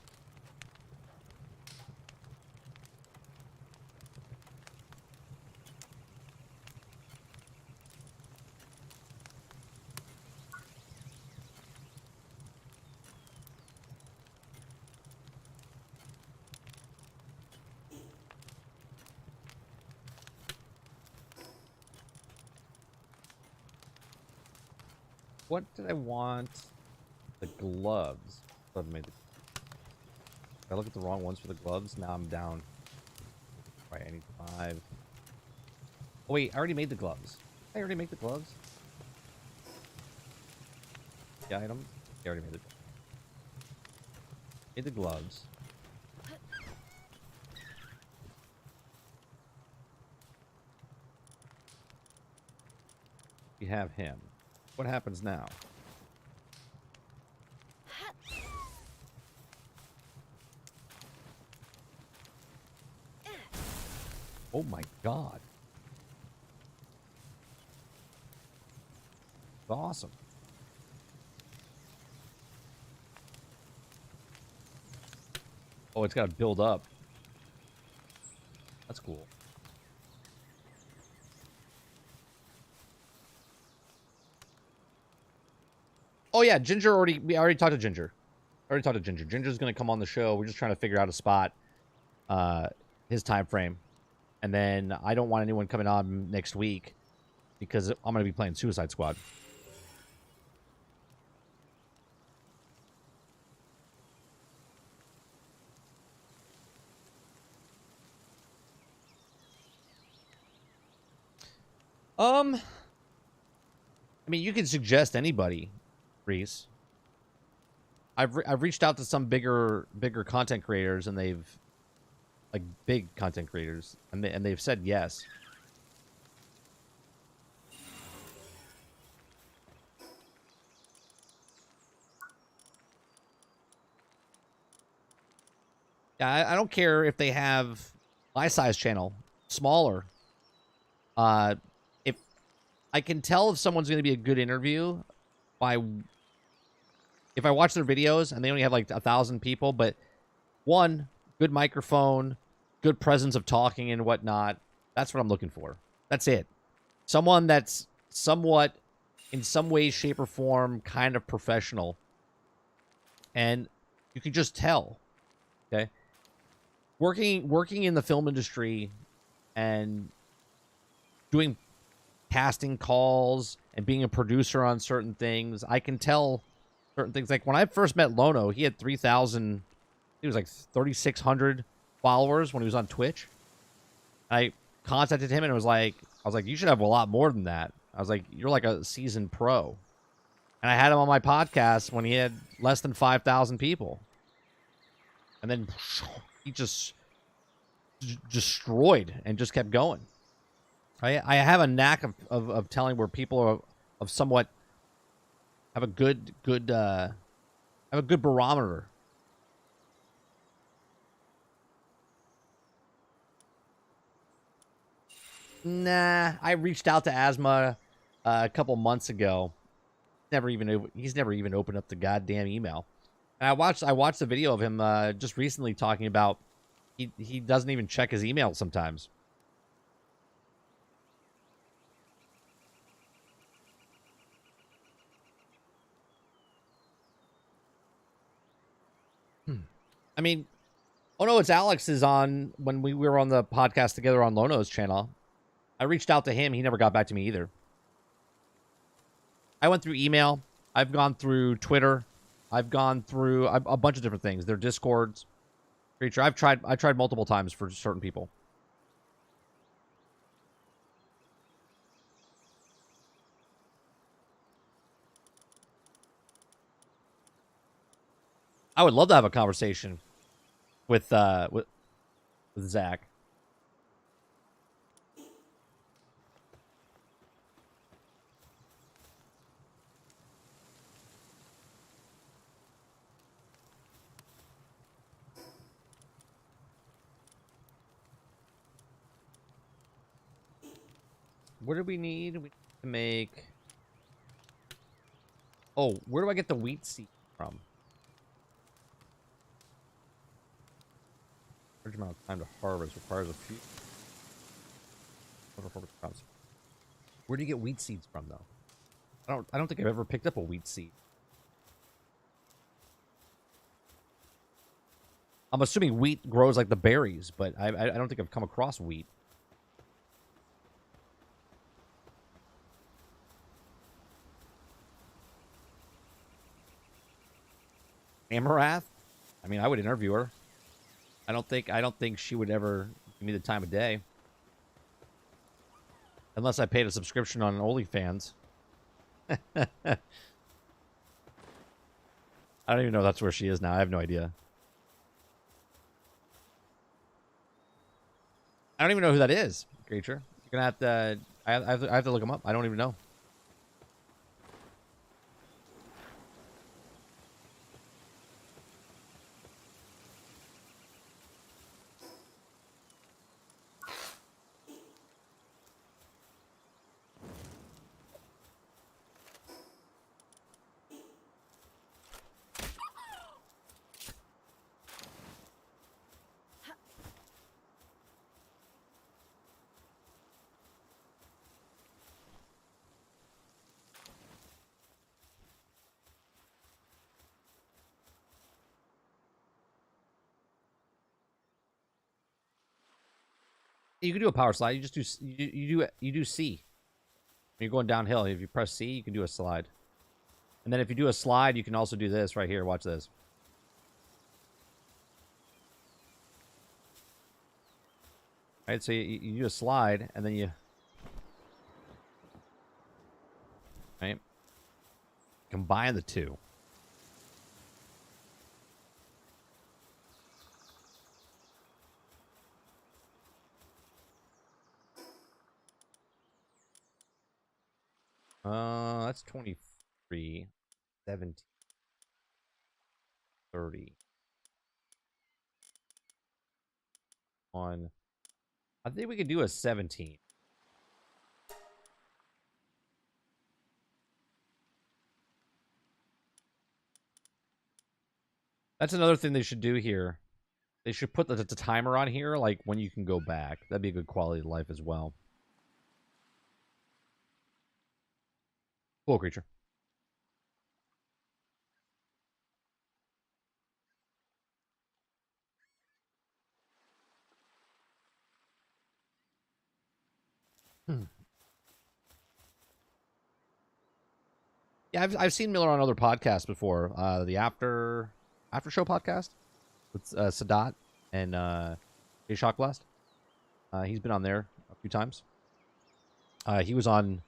What did I want? The gloves. Did I look at the wrong ones for the gloves? Now I'm down. Right, I need 5. Oh, wait, I already made the gloves. I already make the gloves. The items. I already made it. Made the gloves. We have him. What happens now? Oh my god. It's awesome. Oh, it's got to build up. That's cool. Oh yeah, Ginger we already talked to Ginger. Ginger's gonna come on the show. We're just trying to figure out a spot, his time frame. And then I don't want anyone coming on next week because I'm gonna be playing Suicide Squad. I mean, you can suggest anybody, Reese. I've reached out to some bigger content creators, and they've like big content creators, and they've said yes. Yeah, I don't care if they have my size channel, smaller. If I can tell if someone's going to be a good interview by if I watch their videos and they only have like 1,000 people, but one, good microphone, good presence of talking and whatnot. That's what I'm looking for. That's it. Someone that's somewhat, in some way, shape, or form, kind of professional. And you can just tell. Okay? Working in the film industry and doing casting calls and being a producer on certain things, I can tell certain things. Like when I first met Lono, he had 3,000, he was like 3,600 followers when he was on Twitch. I contacted him and I was like, you should have a lot more than that. I was like, you're like a seasoned pro. And I had him on my podcast when he had less than 5,000 people. And then he just destroyed and just kept going. I have a knack of telling where people are of somewhat have a good barometer. Nah, I reached out to Asma a couple months ago. He's never even opened up the goddamn email. And I watched the video of him just recently talking about he doesn't even check his email sometimes. I mean, oh no, it's Alex is on when we were on the podcast together on Lono's channel. I reached out to him. He never got back to me either. I went through email. I've gone through Twitter. I've gone through a bunch of different things. Their Discords. Creature. I tried multiple times for certain people. I would love to have a conversation with Zach. What do we need? We need to make. Oh, where do I get the wheat seed from? Large amount of time to harvest requires a few. Crops. Where do you get wheat seeds from, though? I don't think I've ever picked up a wheat seed. I'm assuming wheat grows like the berries, but I don't think I've come across wheat. Amarath? I mean, I would interview her. I don't think she would ever give me the time of day. Unless I paid a subscription on OnlyFans. I don't even know if that's where she is now. I have no idea. I don't even know who that is, creature. You're gonna have to. I have to look him up. I don't even know. You can do a power slide. You just do you do C. When you're going downhill, if you press C, you can do a slide. And then if you do a slide, you can also do this right here. Watch this. Right, so you do a slide, and then you... Right? Combine the two. That's 23, 17, 30. On... I think we could do a 17. That's another thing they should do here. They should put the timer on here, like when you can go back. That'd be a good quality of life as well. Cool creature. Hmm. Yeah, I've seen Miller on other podcasts before. The after show podcast with Sadat and Jay Shockblast. He's been on there a few times. He was on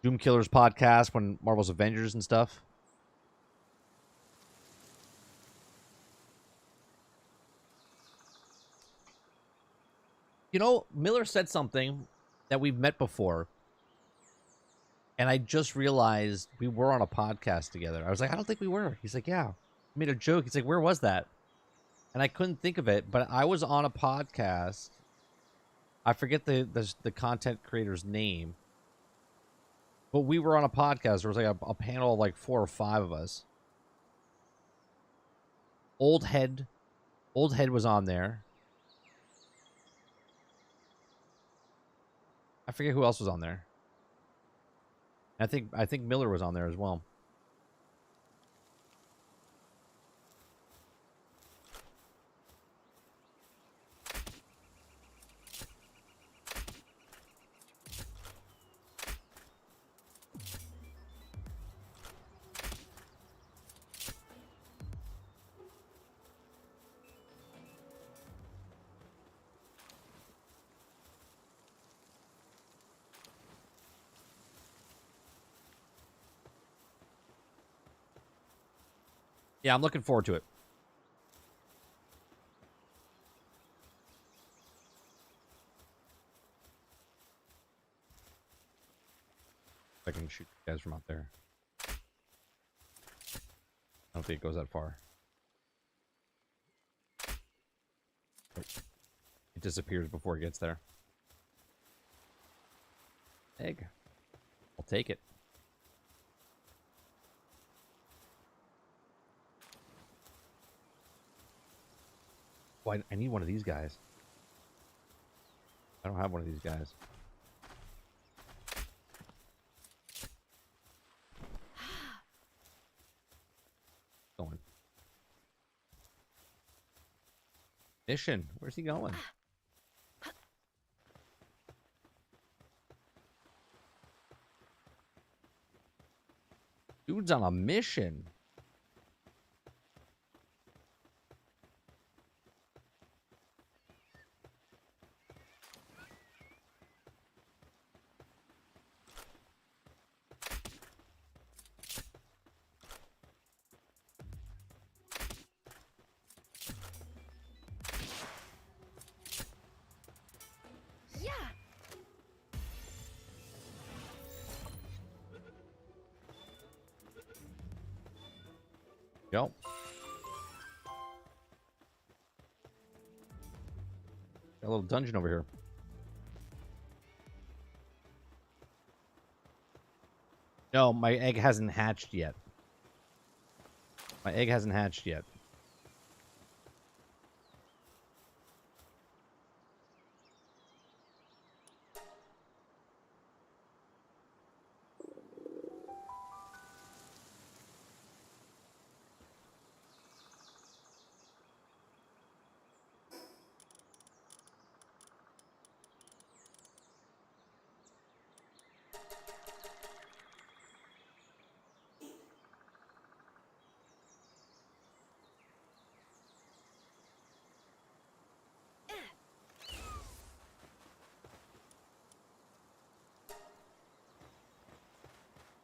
Doom Killer's podcast when Marvel's Avengers and stuff. You know, Miller said something that we've met before. And I just realized we were on a podcast together. I was like, I don't think we were. He's like, yeah. I made a joke. He's like, where was that? And I couldn't think of it, but I was on a podcast. I forget the content creator's name. But we were on a podcast. There was like a panel of like 4 or 5 of us. Old Head was on there. I forget who else was on there. I think Miller was on there as well. Yeah, I'm looking forward to it. shoot guys from out there. I don't think it goes that far. Nope. It disappears before it gets there. Egg. I'll take it. Oh, I need one of these guys. I don't have one of these guys. Going. Mission. Where's he going? Dude's on a mission. Yeah. Yep. Got a little dungeon over here. No, my egg hasn't hatched yet. My egg hasn't hatched yet.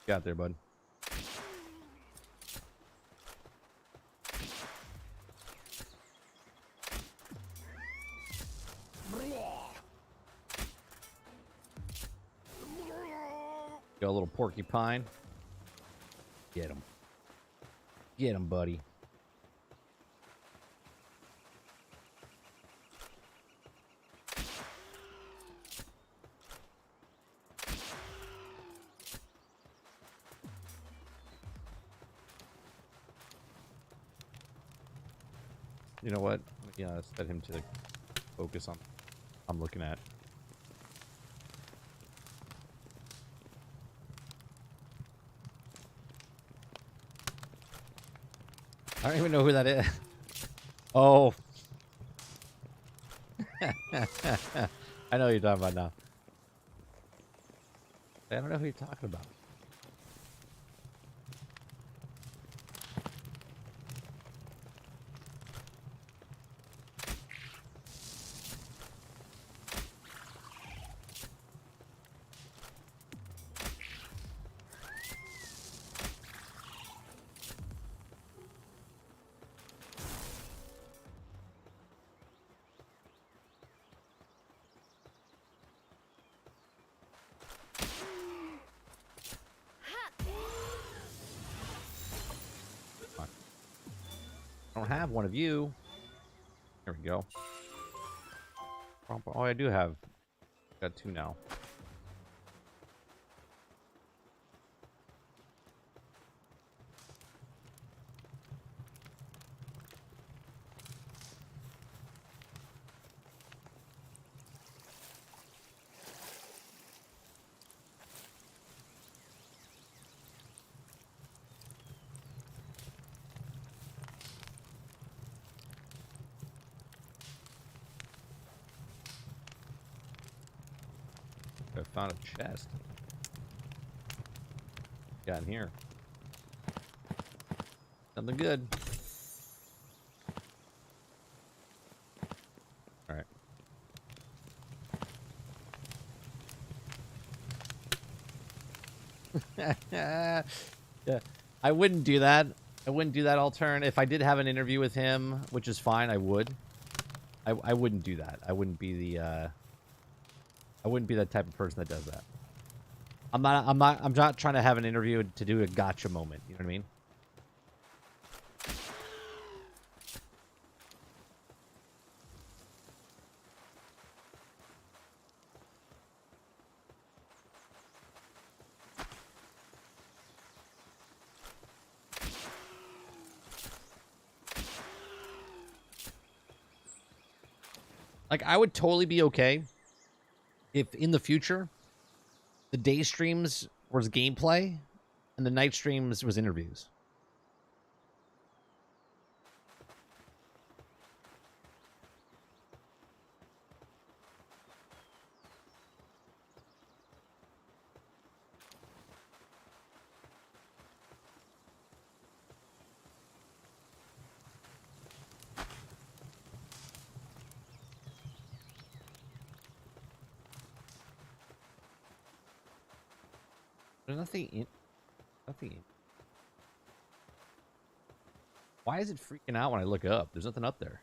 Got there, bud. Got a little porcupine. Get him. Get him, buddy. You know what? Yeah, let's set him to focus on I'm looking at. I don't even know who that is. Oh. I know what you're talking about now. I don't know who you're talking about. I don't have one of you. There we go. Oh, I do have. Got two now. I found a chest. Got in here. Something good. All right. Yeah, I wouldn't do that. I wouldn't do that all turn. If I did have an interview with him, which is fine, I would. I wouldn't do that. I wouldn't be the I wouldn't be that type of person that does that. I'm not trying to have an interview to do a gotcha moment. You know what I mean? Like, I would totally be okay if in the future the day streams was gameplay and the night streams was interviews. There's nothing in. Nothing in. Why is it freaking out when I look up? There's nothing up there.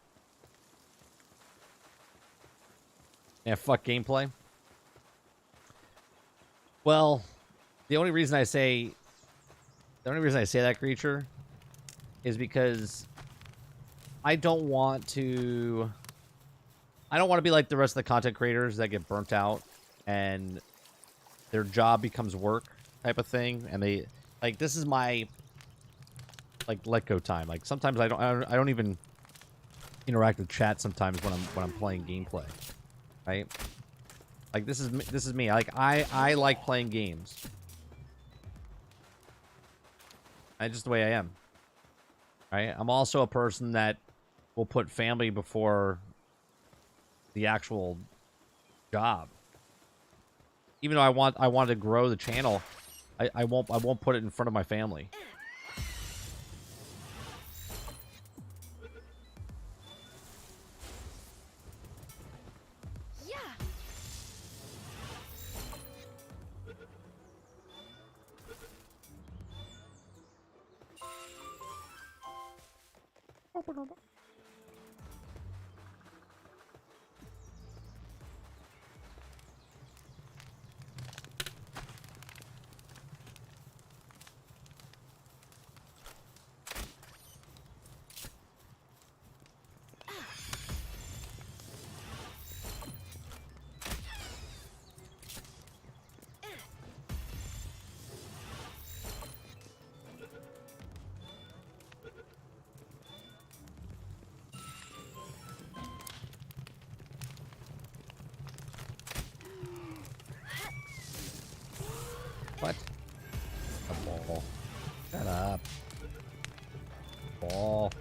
Yeah, fuck gameplay. Well, the only reason I say that, creature, is because I don't want to be like the rest of the content creators that get burnt out and their job becomes work type of thing, and they like, this is my like let go time. Like, sometimes I don't even interact with chat sometimes when I'm playing gameplay, right? Like, this is me. Like, I like playing games. That's just the way I am. Right? I'm also a person that will put family before the actual job. Even though I want to grow the channel, I won't put it in front of my family. Yeah. What? A ball. Shut up. Ball.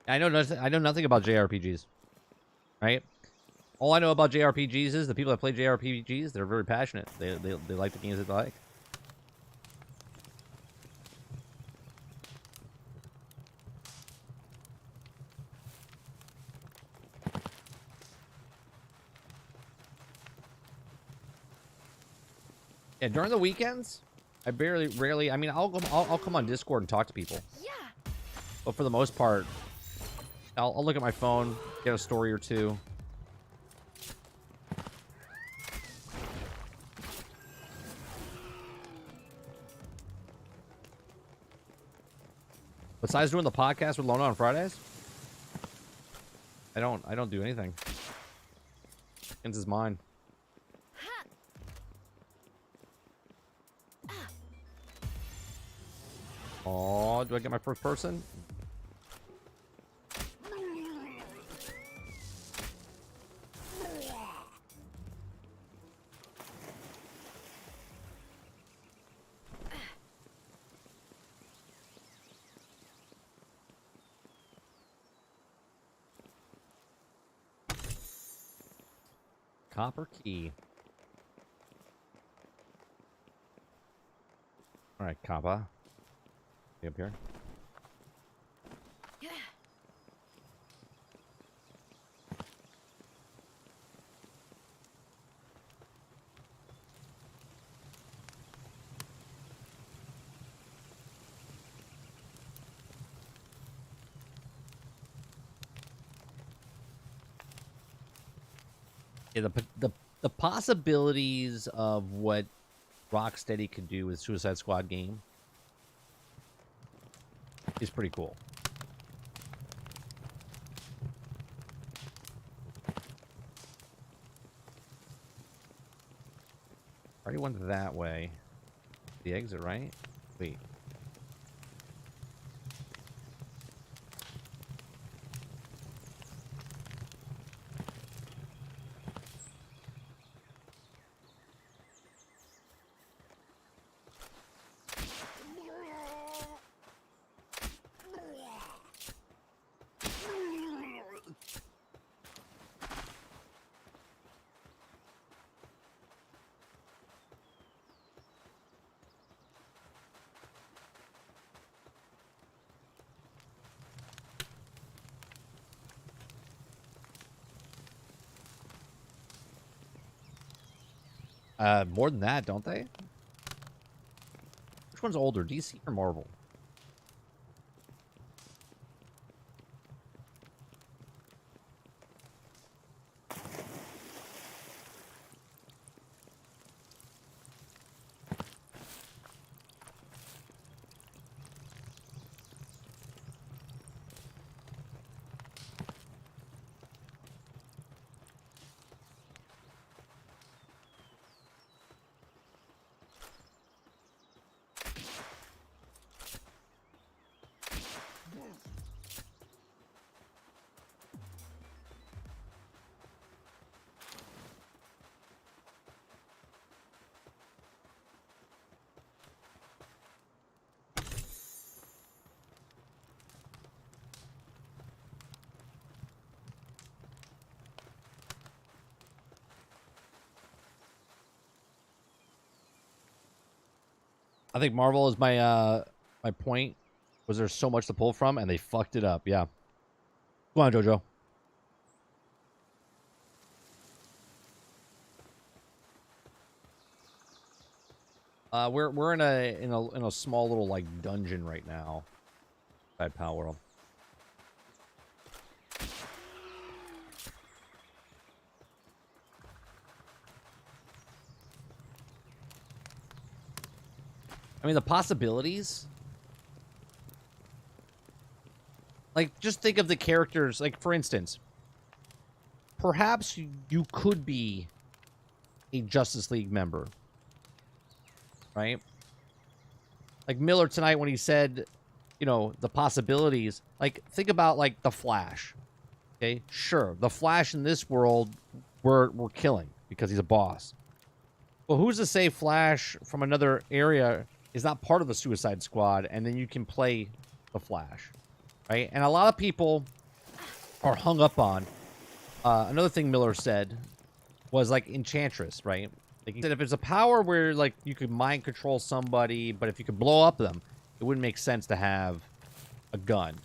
I know nothing about JRPGs, right? All I know about JRPGs is the people that play JRPGs, they're very passionate. They like the games that they like. Yeah, during the weekends, I rarely. I mean, I'll come on Discord and talk to people, Yeah. but for the most part, I'll look at my phone, get a story or two. Besides doing the podcast with Lona on Fridays, I don't do anything. Ends is mine. Oh, do I get my first person? Copper key. All right, Kappa. Stay up here. Yeah. Yeah, the possibilities of what Rocksteady could do with Suicide Squad game is pretty cool. Already went that way. The exit, right? Wait. More than that, don't they? Which one's older, DC or Marvel? I think Marvel is my point. Was there so much to pull from, and they fucked it up? Yeah. Come on, Jojo. We're in a small little like dungeon right now, at Palworld. I mean, the possibilities. Like, just think of the characters. Like, for instance, perhaps you could be a Justice League member, right? Like Miller tonight when he said, you know, the possibilities. Like, think about like the Flash. Okay, sure, the Flash in this world we're killing because he's a boss. Well, who's to say Flash from another area is not part of the Suicide Squad, and then you can play the Flash, right? And a lot of people are hung up on. Another thing Miller said was like Enchantress, right? Like he said, if it's a power where like you could mind control somebody, but if you could blow up them, it wouldn't make sense to have a gun,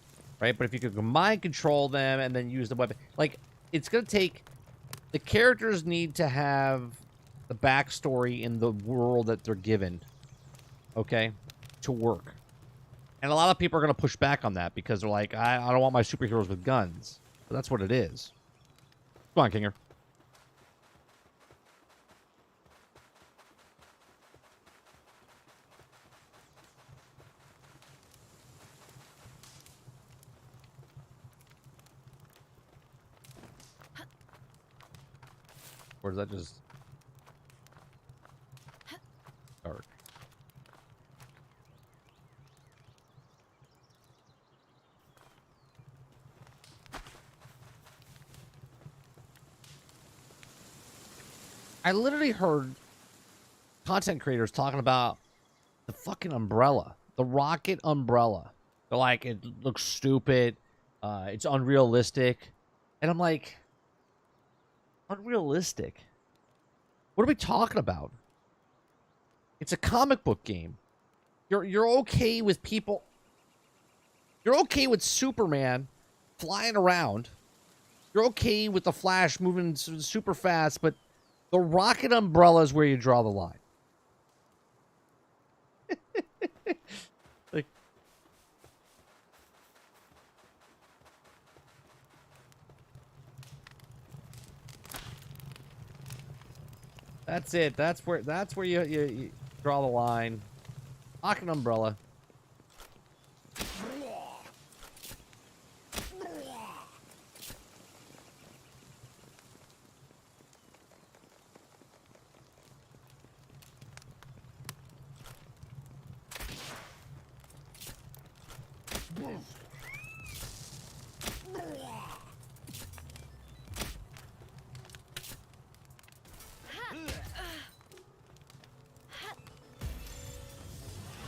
right? But if you could mind control them and then use the weapon, like it's gonna take. The characters need to have the backstory in the world that they're given, okay, to work. And a lot of people are going to push back on that because they're like, I don't want my superheroes with guns. But that's what it is. Come on, Kinger. Or is that just dark? I literally heard content creators talking about the fucking umbrella, the rocket umbrella. They're like, it looks stupid. It's unrealistic. And I'm like, unrealistic? What are we talking about? It's a comic book game. You're okay with people. You're okay with Superman flying around. You're okay with the Flash moving super fast, but the rocket umbrella is where you draw the line. Like, That's it. That's where you draw the line. Lock an umbrella.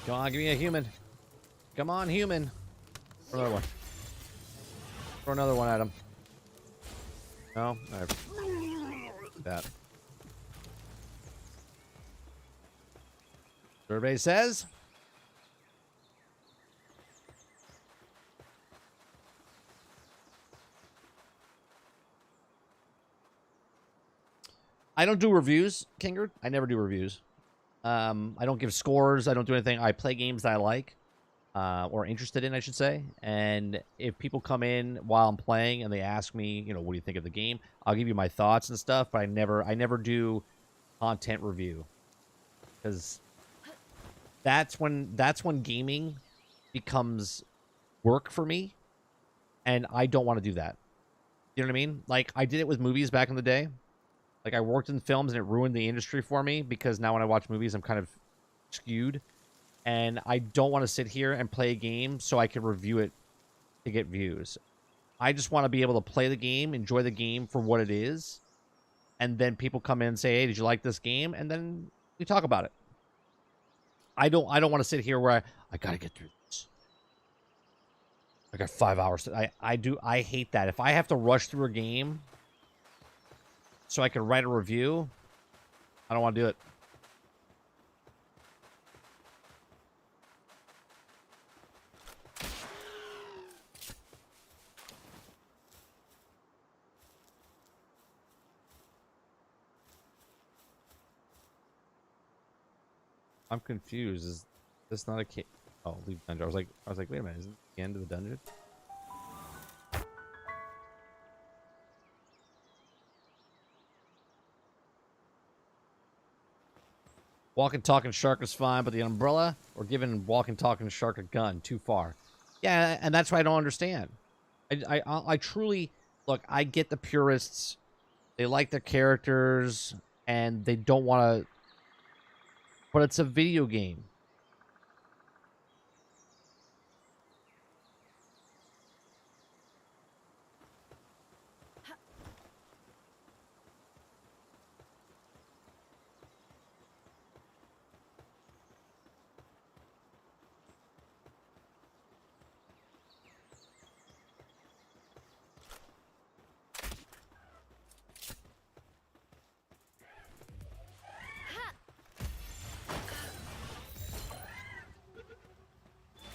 Come on, give me a human. Come on, human. Throw another one. Throw another one at him. No? All right. That. Survey says. I don't do reviews, Kingard. I never do reviews. I don't give scores. I don't do anything. I play games that I like, or interested in, I should say. And if people come in while I'm playing and they ask me, you know, what do you think of the game? I'll give you my thoughts and stuff. But I never do content review, because that's when gaming becomes work for me, and I don't want to do that. You know what I mean? Like, I did it with movies back in the day. Like, I worked in films and it ruined the industry for me, because now when I watch movies, I'm kind of skewed. And I don't want to sit here and play a game so I can review it to get views. I just want to be able to play the game, enjoy the game for what it is. And then people come in and say, hey, did you like this game? And then we talk about it. I don't want to sit here where I got to get through this. I got 5 hours. I hate that. If I have to rush through a game so I can write a review, I don't want to do it. I'm confused. Is this not a key? Oh, leave dungeon. I was like, wait a minute, isn't this the end of the dungeon? Walking talking shark is fine, but the umbrella, or giving walking talking shark a gun, too far. Yeah, and that's what I don't understand. I truly look. I get the purists; they like their characters and they don't want to. But it's a video game.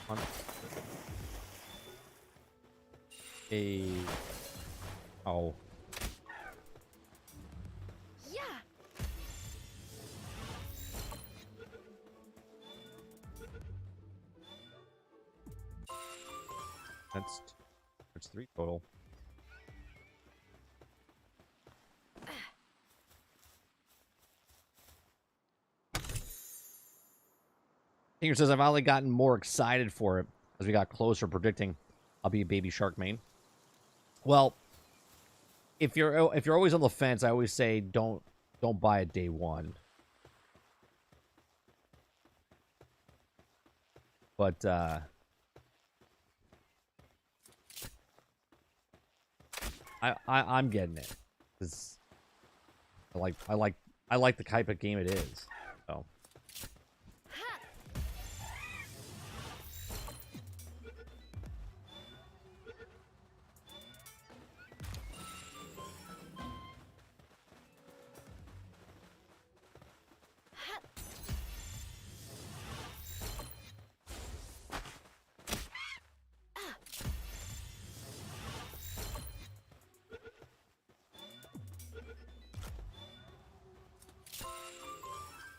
On a oh. Yeah. That's 3 total. Tinker says, I've only gotten more excited for it as we got closer, predicting I'll be a baby shark main. Well, if you're always on the fence, I always say don't buy it day one. But I'm getting it, because I like the type of game it is. So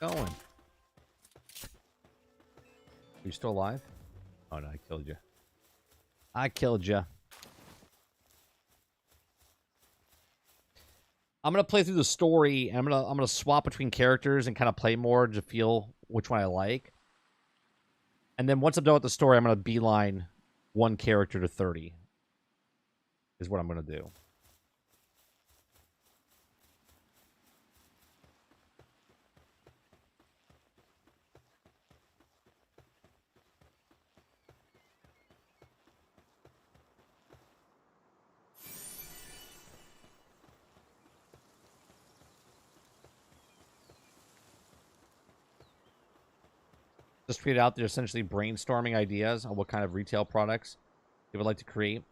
going. Are you still alive? Oh no, I killed you. I killed you. I'm gonna play through the story, and I'm gonna swap between characters and kind of play more to feel which one I like. And then once I'm done with the story, I'm gonna beeline one character to 30. Is what I'm gonna do. Just tweeted out they're essentially brainstorming ideas on what kind of retail products they would like to create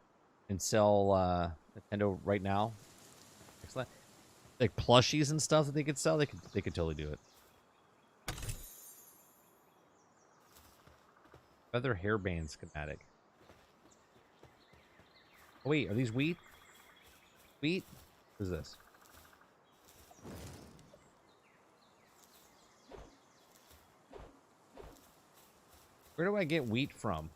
and sell Nintendo right now. Excellent. Like plushies and stuff that they could sell, they could totally do it. Feather hairband schematic. Oh wait, are these wheat? Wheat? What is this? Where do I get wheat from?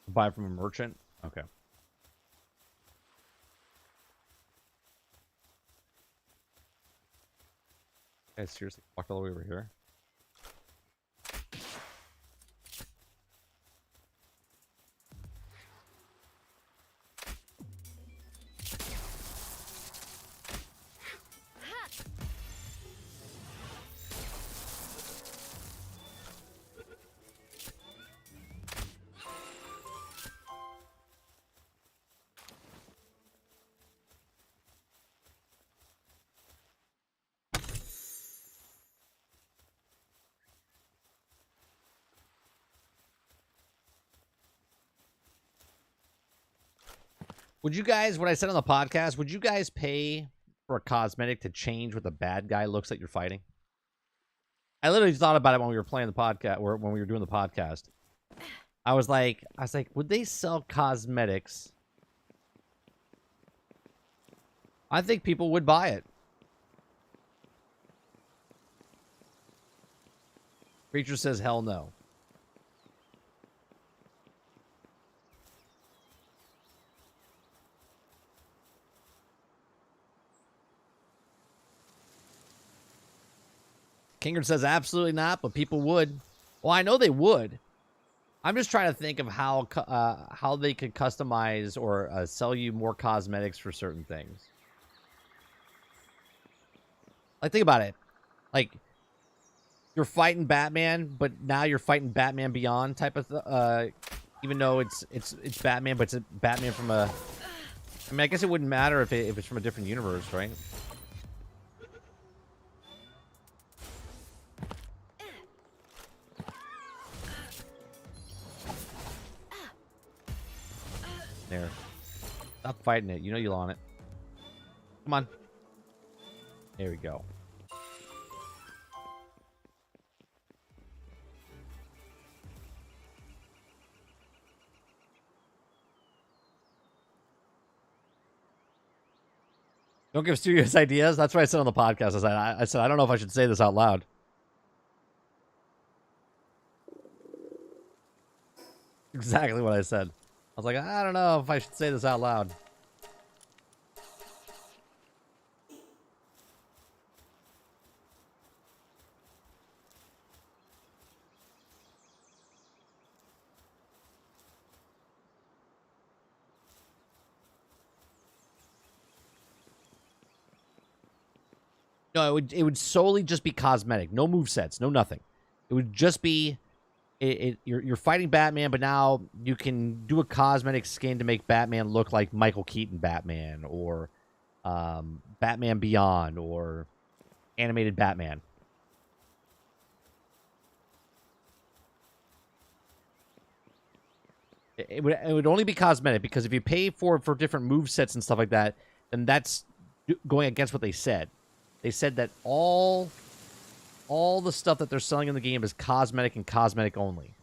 Buy from a merchant? Okay. I seriously walked all the way over here. Would you guys, what I said on the podcast, would you guys pay for a cosmetic to change what the bad guy looks like you're fighting? I literally thought about it when we were playing the podcast, or when we were doing the podcast. I was like, would they sell cosmetics? I think people would buy it. Creature says, hell no. Kingard says absolutely not, but people would. Well, I know they would. I'm just trying to think of how they could customize or sell you more cosmetics for certain things. Like, think about it. Like, you're fighting Batman, but now you're fighting Batman Beyond type of even though it's Batman, but it's a Batman from a. I mean, I guess it wouldn't matter if it's from a different universe, right? There. Stop fighting it. You know you're on it. Come on. There we go. Don't give studios ideas. That's what I said on the podcast. I said I don't know if I should say this out loud. Exactly what I said. I was like, I don't know if I should say this out loud. No, it would solely just be cosmetic. No movesets, no nothing. It would just be you're fighting Batman, but now you can do a cosmetic skin to make Batman look like Michael Keaton Batman, or Batman Beyond, or animated Batman. It would only be cosmetic, because if you pay for different move sets and stuff like that, then that's going against what they said. They said that all the stuff that they're selling in the game is cosmetic and cosmetic only.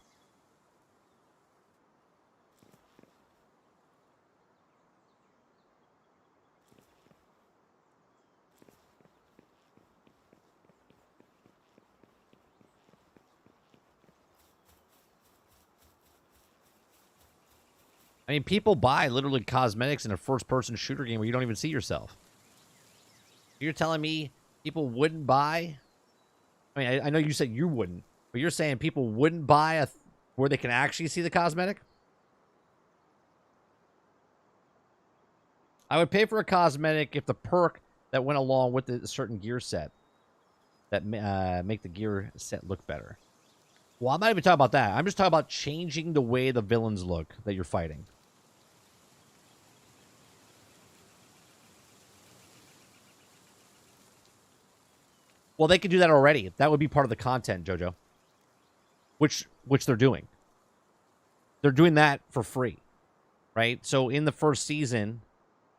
I mean, people buy literally cosmetics in a first-person shooter game where you don't even see yourself. You're telling me people wouldn't buy? I mean, I know you said you wouldn't, but you're saying people wouldn't buy where they can actually see the cosmetic? I would pay for a cosmetic if the perk that went along with the certain gear set that make the gear set look better. Well, I'm not even talking about that. I'm just talking about changing the way the villains look that you're fighting. Well, they could do that already. That would be part of the content, Jojo. Which they're doing. They're doing that for free, right? So in the first season,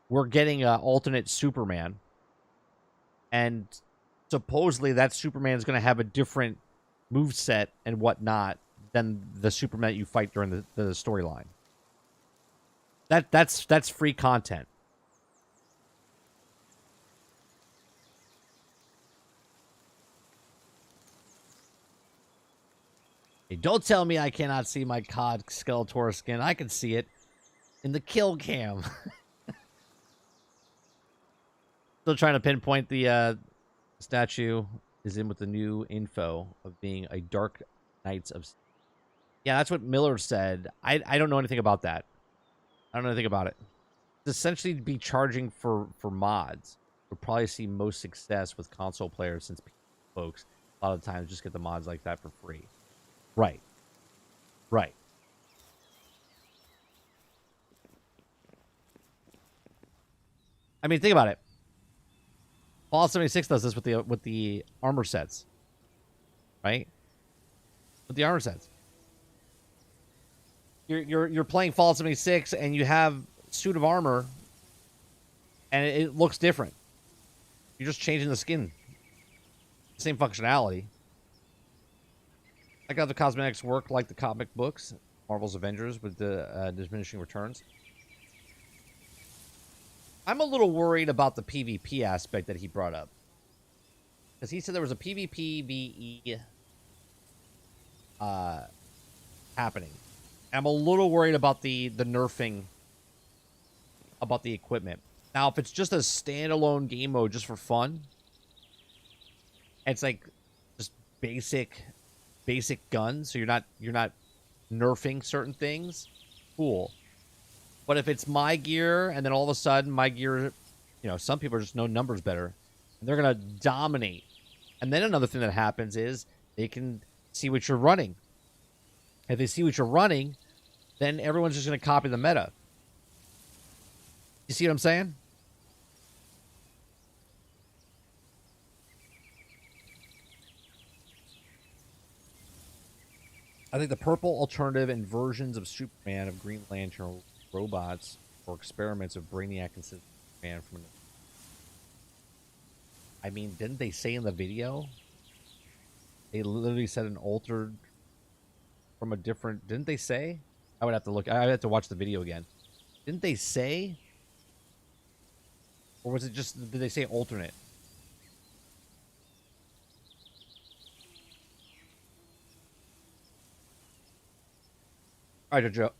we're getting an alternate Superman, and supposedly that Superman is going to have a different move set and whatnot than the Superman that you fight during the storyline. That's free content. Hey, don't tell me I cannot see my COD Skeletor skin. I can see it in the kill cam. Still trying to pinpoint the statue is in with the new info of being a Dark Knights of... Yeah, that's what Miller said. I don't know anything about that. I don't know anything about it. It's essentially be charging for mods. We'll probably see most success with console players, since folks a lot of times just get the mods like that for free. Right. Right. I mean, think about it. Fallout 76 does this with the armor sets, right? With the armor sets, you're playing Fallout 76 and you have suit of armor, and it looks different. You're just changing the skin, same functionality. I got the cosmetics work like the comic books, Marvel's Avengers, with the diminishing returns. I'm a little worried about the PvP aspect that he brought up, because he said there was a PvP VE happening. I'm a little worried about the nerfing about the equipment. Now, if it's just a standalone game mode just for fun, it's like just basic guns, so you're not nerfing certain things, cool. But if it's my gear, and then all of a sudden my gear, some people just know numbers better, and they're going to dominate. And then another thing that happens is they can see what you're running. If they see what you're running, then everyone's just going to copy the meta. You see what I'm saying? I think the purple alternative and versions of Superman, of Green Lantern, robots, or experiments of Brainiac and Superman from... I mean, didn't they say in the video? They literally said an altered from a different... Didn't they say? I would have to look. I would have to watch the video again. Didn't they say? Or was it just... Did they say alternate? All right, Joe. Have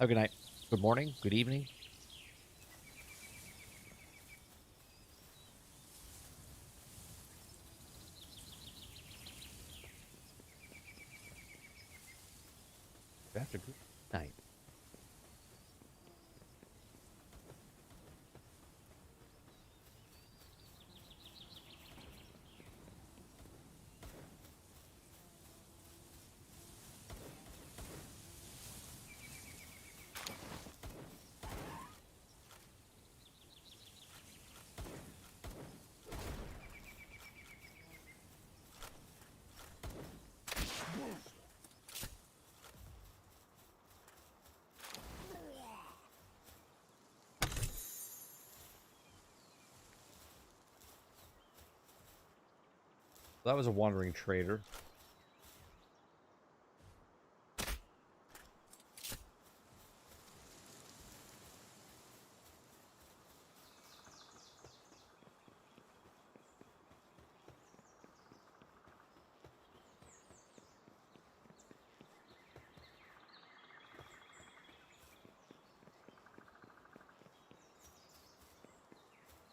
a good night. Good morning. Good evening. Good afternoon. Good night. That was a wandering trader.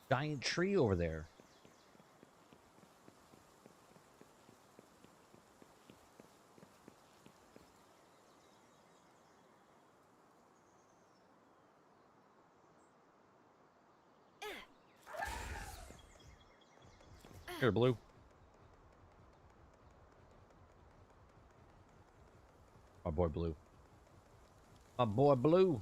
Giant tree over there. Here, Blue. My boy Blue. My boy Blue.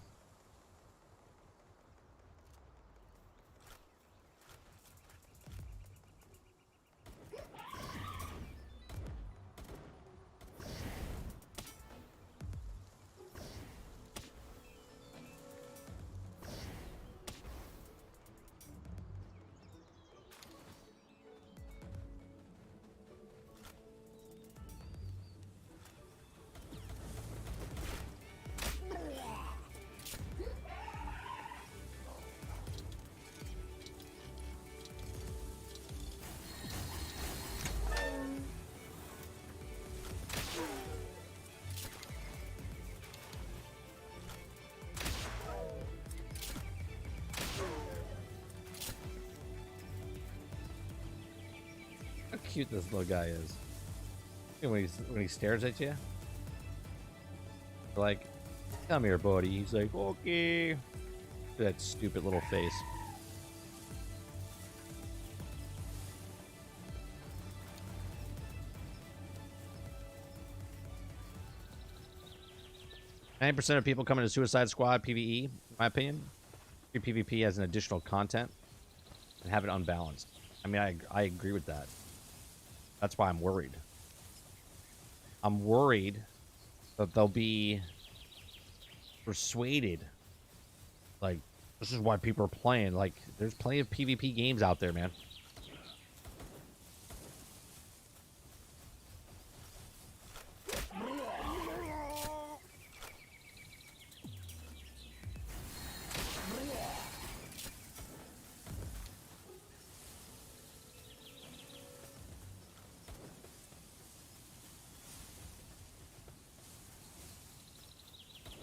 How cute this little guy is. When he stares at you, you're like, come here, buddy. He's like, okay. That stupid little face. %9 of people come into Suicide Squad PvE, in my opinion, treat PvP as an additional content and have it unbalanced. I mean, I agree with that. That's why I'm worried. I'm worried that they'll be persuaded. Like, this is why people are playing. Like, there's plenty of PvP games out there, man.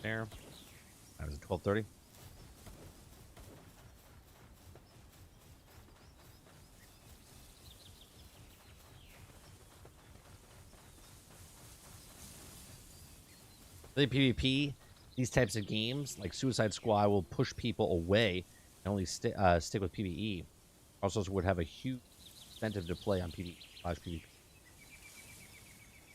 There. That was at 12:30. The PvP, these types of games like Suicide Squad will push people away and only stick with PvE. Also, would have a huge incentive to play on PvP/PvP.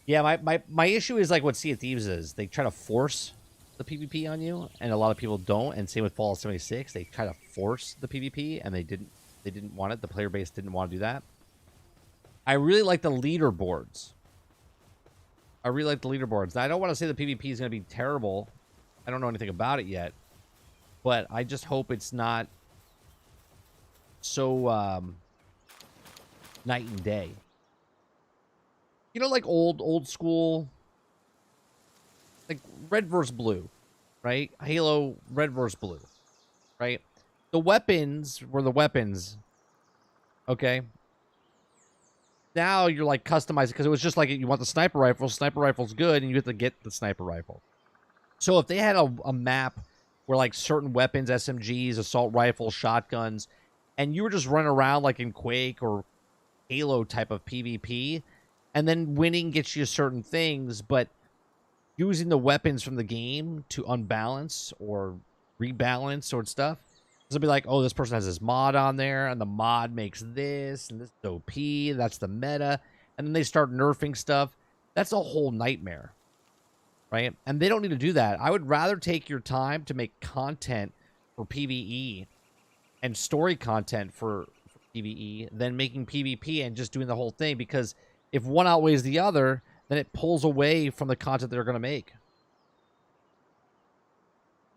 Yeah, my issue is like what Sea of Thieves is. They try to force the PvP on you, and a lot of people don't. And same with Fallout 76, they try to force the PvP, and they didn't want it. The player base didn't want to do that. I really like the leaderboards. I don't want to say the PvP is going to be terrible. I don't know anything about it yet, but I just hope it's not so night and day. You know, like old school, like red versus blue, right? Halo red versus blue, right? The weapons were the weapons, okay? Now you're like customizing because it was just like you want the sniper rifle. Sniper rifle's good, and you have to get the sniper rifle. So if they had a map where like certain weapons, SMGs, assault rifles, shotguns, and you were just running around like in Quake or Halo type of PvP, and then winning gets you certain things, but using the weapons from the game to unbalance or rebalance or stuff. It'll be like, oh, this person has this mod on there, and the mod makes this, and this is OP, that's the meta. And then they start nerfing stuff. That's a whole nightmare, right? And they don't need to do that. I would rather take your time to make content for PvE and story content for PvE than making PvP and just doing the whole thing, because if one outweighs the other, then it pulls away from the content they're going to make.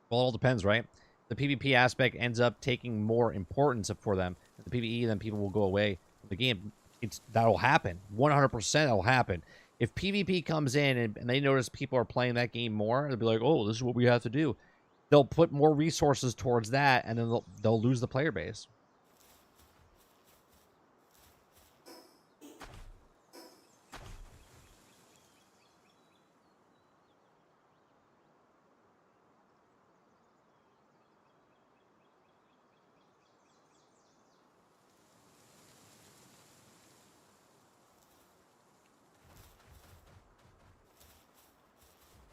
Well, it all depends, right? The PvP aspect ends up taking more importance for them. The PvE, then people will go away from the game. That'll happen. 100% that'll happen. If PvP comes in and they notice people are playing that game more, they'll be like, "Oh, this is what we have to do." They'll put more resources towards that, and then they'll lose the player base.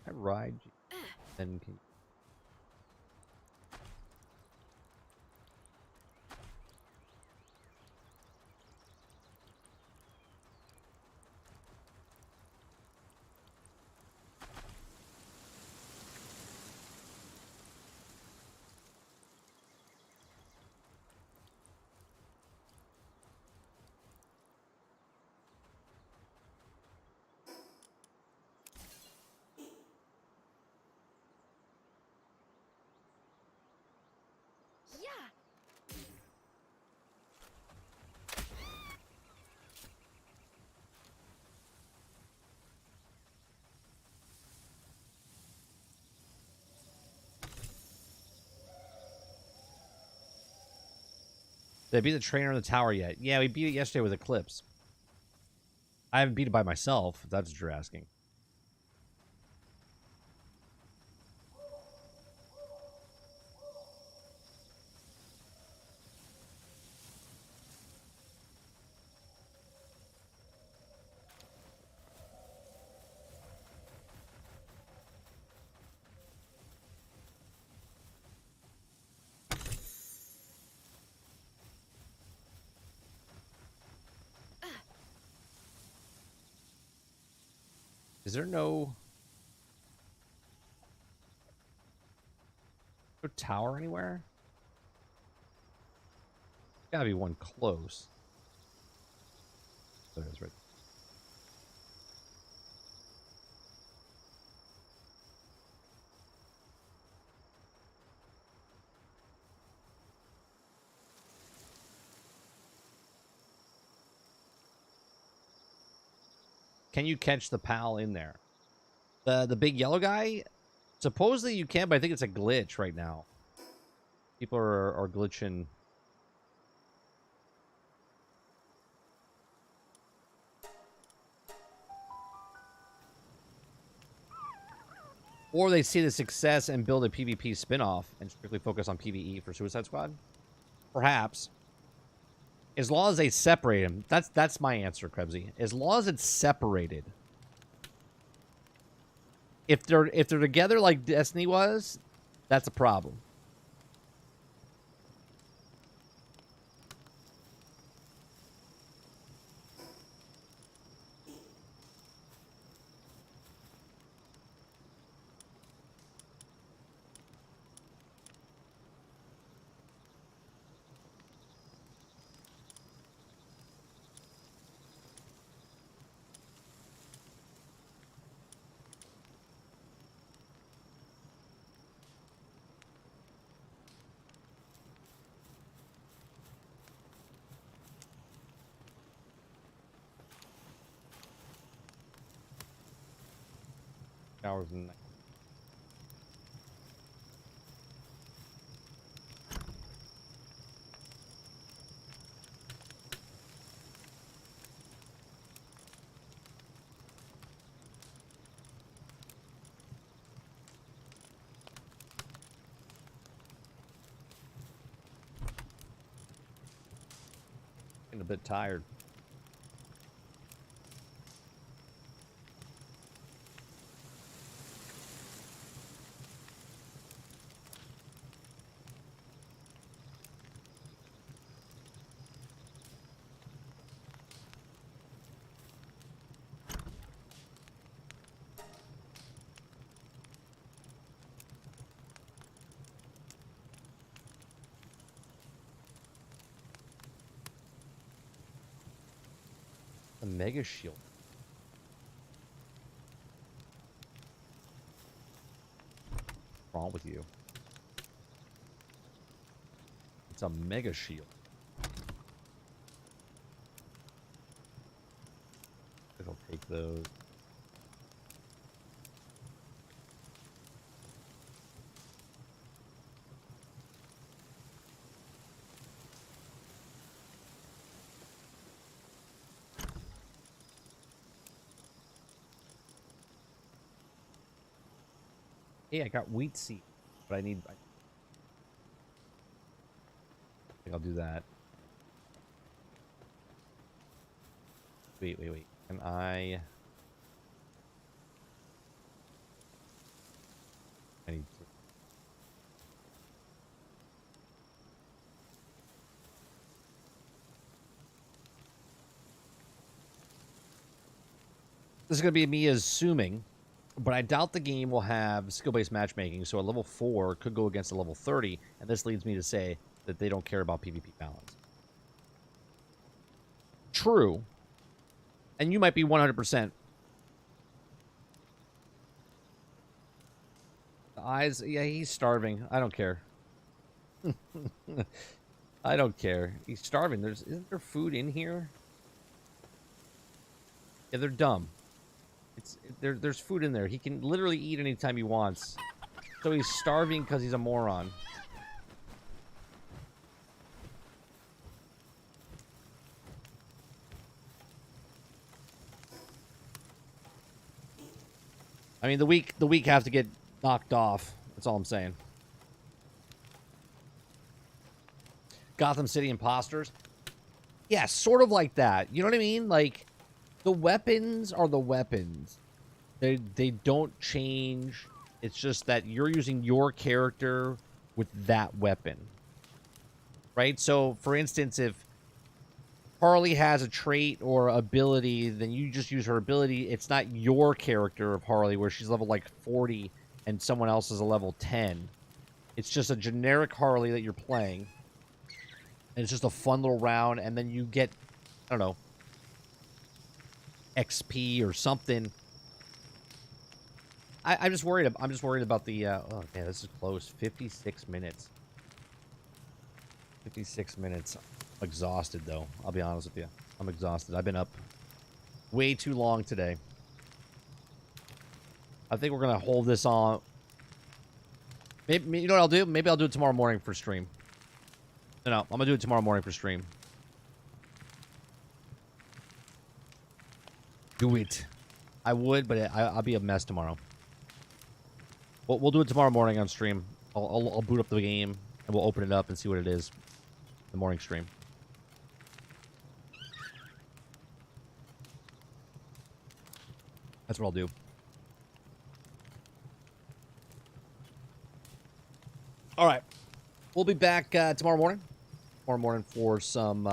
I ride you, then can. Yeah. Did I beat the trainer in the tower yet? Yeah, we beat it yesterday with Eclipse. I haven't beat it by myself, if that's what you're asking. Is there no tower anywhere? Gotta be one close. There it is, right. Can you catch the pal in there? The big yellow guy? Supposedly you can, but I think it's a glitch right now. People are glitching. Or they see the success and build a PvP spin-off and strictly focus on PvE for Suicide Squad. Perhaps. As long as they separate them. That's my answer, Krebsy. As long as it's separated. If they're together like Destiny was, that's a problem. Hours and getting a bit tired. A mega shield. What's wrong with you? It's a mega shield. I'll take those. Hey, I got wheat seed, but I think I'll do that. Wait. Can I need to... This is going to be me assuming, but I doubt the game will have skill-based matchmaking, so a level 4 could go against a level 30, and this leads me to say that they don't care about PvP balance. True. And you might be 100%. The eyes, yeah, he's starving. I don't care. I don't care. He's starving. Isn't there food in here? Yeah, they're dumb. There's food in there. He can literally eat anytime he wants. So he's starving because he's a moron. I mean, the weak have to get knocked off. That's all I'm saying. Gotham City imposters. Yeah, sort of like that. You know what I mean? Like, the weapons are the weapons. They don't change. It's just that you're using your character with that weapon. Right? So, for instance, if Harley has a trait or ability, then you just use her ability. It's not your character of Harley where she's level like 40 and someone else is a level 10. It's just a generic Harley that you're playing. And it's just a fun little round, and then you get, I don't know, XP or something. I'm just worried. I'm just worried about the. Oh man, this is close. 56 minutes. 56 minutes. I'm exhausted though. I'll be honest with you. I'm exhausted. I've been up way too long today. I think we're gonna hold this on. Maybe, you know what I'll do? Maybe I'll do it tomorrow morning for stream. No, I'm gonna do it tomorrow morning for stream. Do it. I would, but I'll be a mess tomorrow. We'll do it tomorrow morning on stream. I'll boot up the game, and we'll open it up and see what it is. The morning stream. That's what I'll do. All right. We'll be back tomorrow morning. Tomorrow morning for some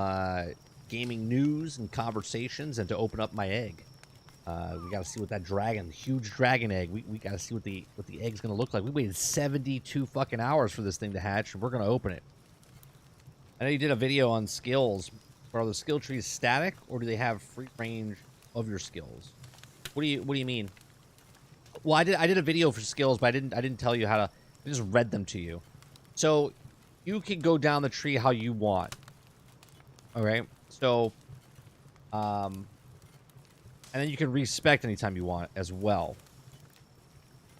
gaming news and conversations and to open up my egg. We got to see what that huge dragon egg. We got to see what the egg's going to look like. We waited 72 fucking hours for this thing to hatch, and we're going to open it. I know you did a video on skills. Are the skill trees static, or do they have free range of your skills? What do you mean? Well, I did a video for skills, but I didn't tell you how to. I just read them to you. So you can go down the tree how you want. All right. So, and then you can respec anytime you want as well.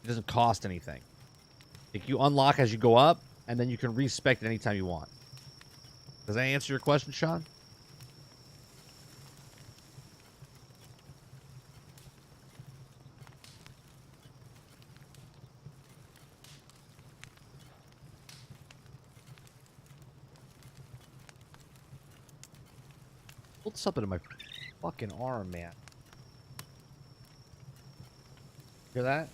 It doesn't cost anything. Like you unlock as you go up, and then you can respec anytime you want. Does that answer your question, Sean? Hold something in my fucking arm, man. Hear that?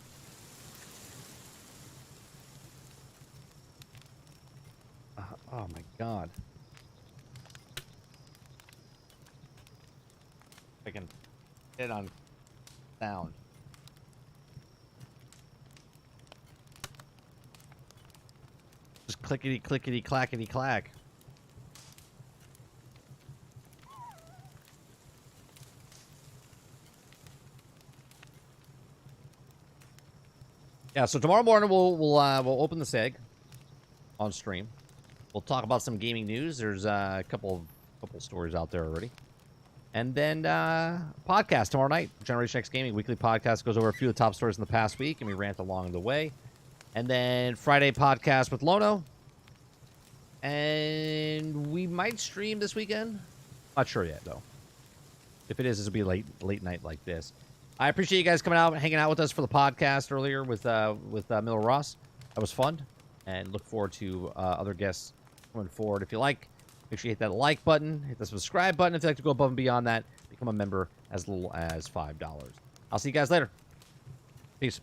Oh my god. I can hit on sound. Just clickety clickety clackety clack. Yeah, so tomorrow morning we'll open this egg on stream. We'll talk about some gaming news. There's a couple stories out there already. And then podcast tomorrow night, Generation X Gaming weekly podcast goes over a few of the top stories in the past week, and we rant along the way. And then Friday podcast with Lono. And we might stream this weekend. Not sure yet, though. If it is, this will be a late night like this. I appreciate you guys coming out and hanging out with us for the podcast earlier with Miller Ross. That was fun. And look forward to other guests coming forward. If you like, make sure you hit that like button. Hit the subscribe button if you'd like to go above and beyond that. Become a member as little as $5. I'll see you guys later. Peace.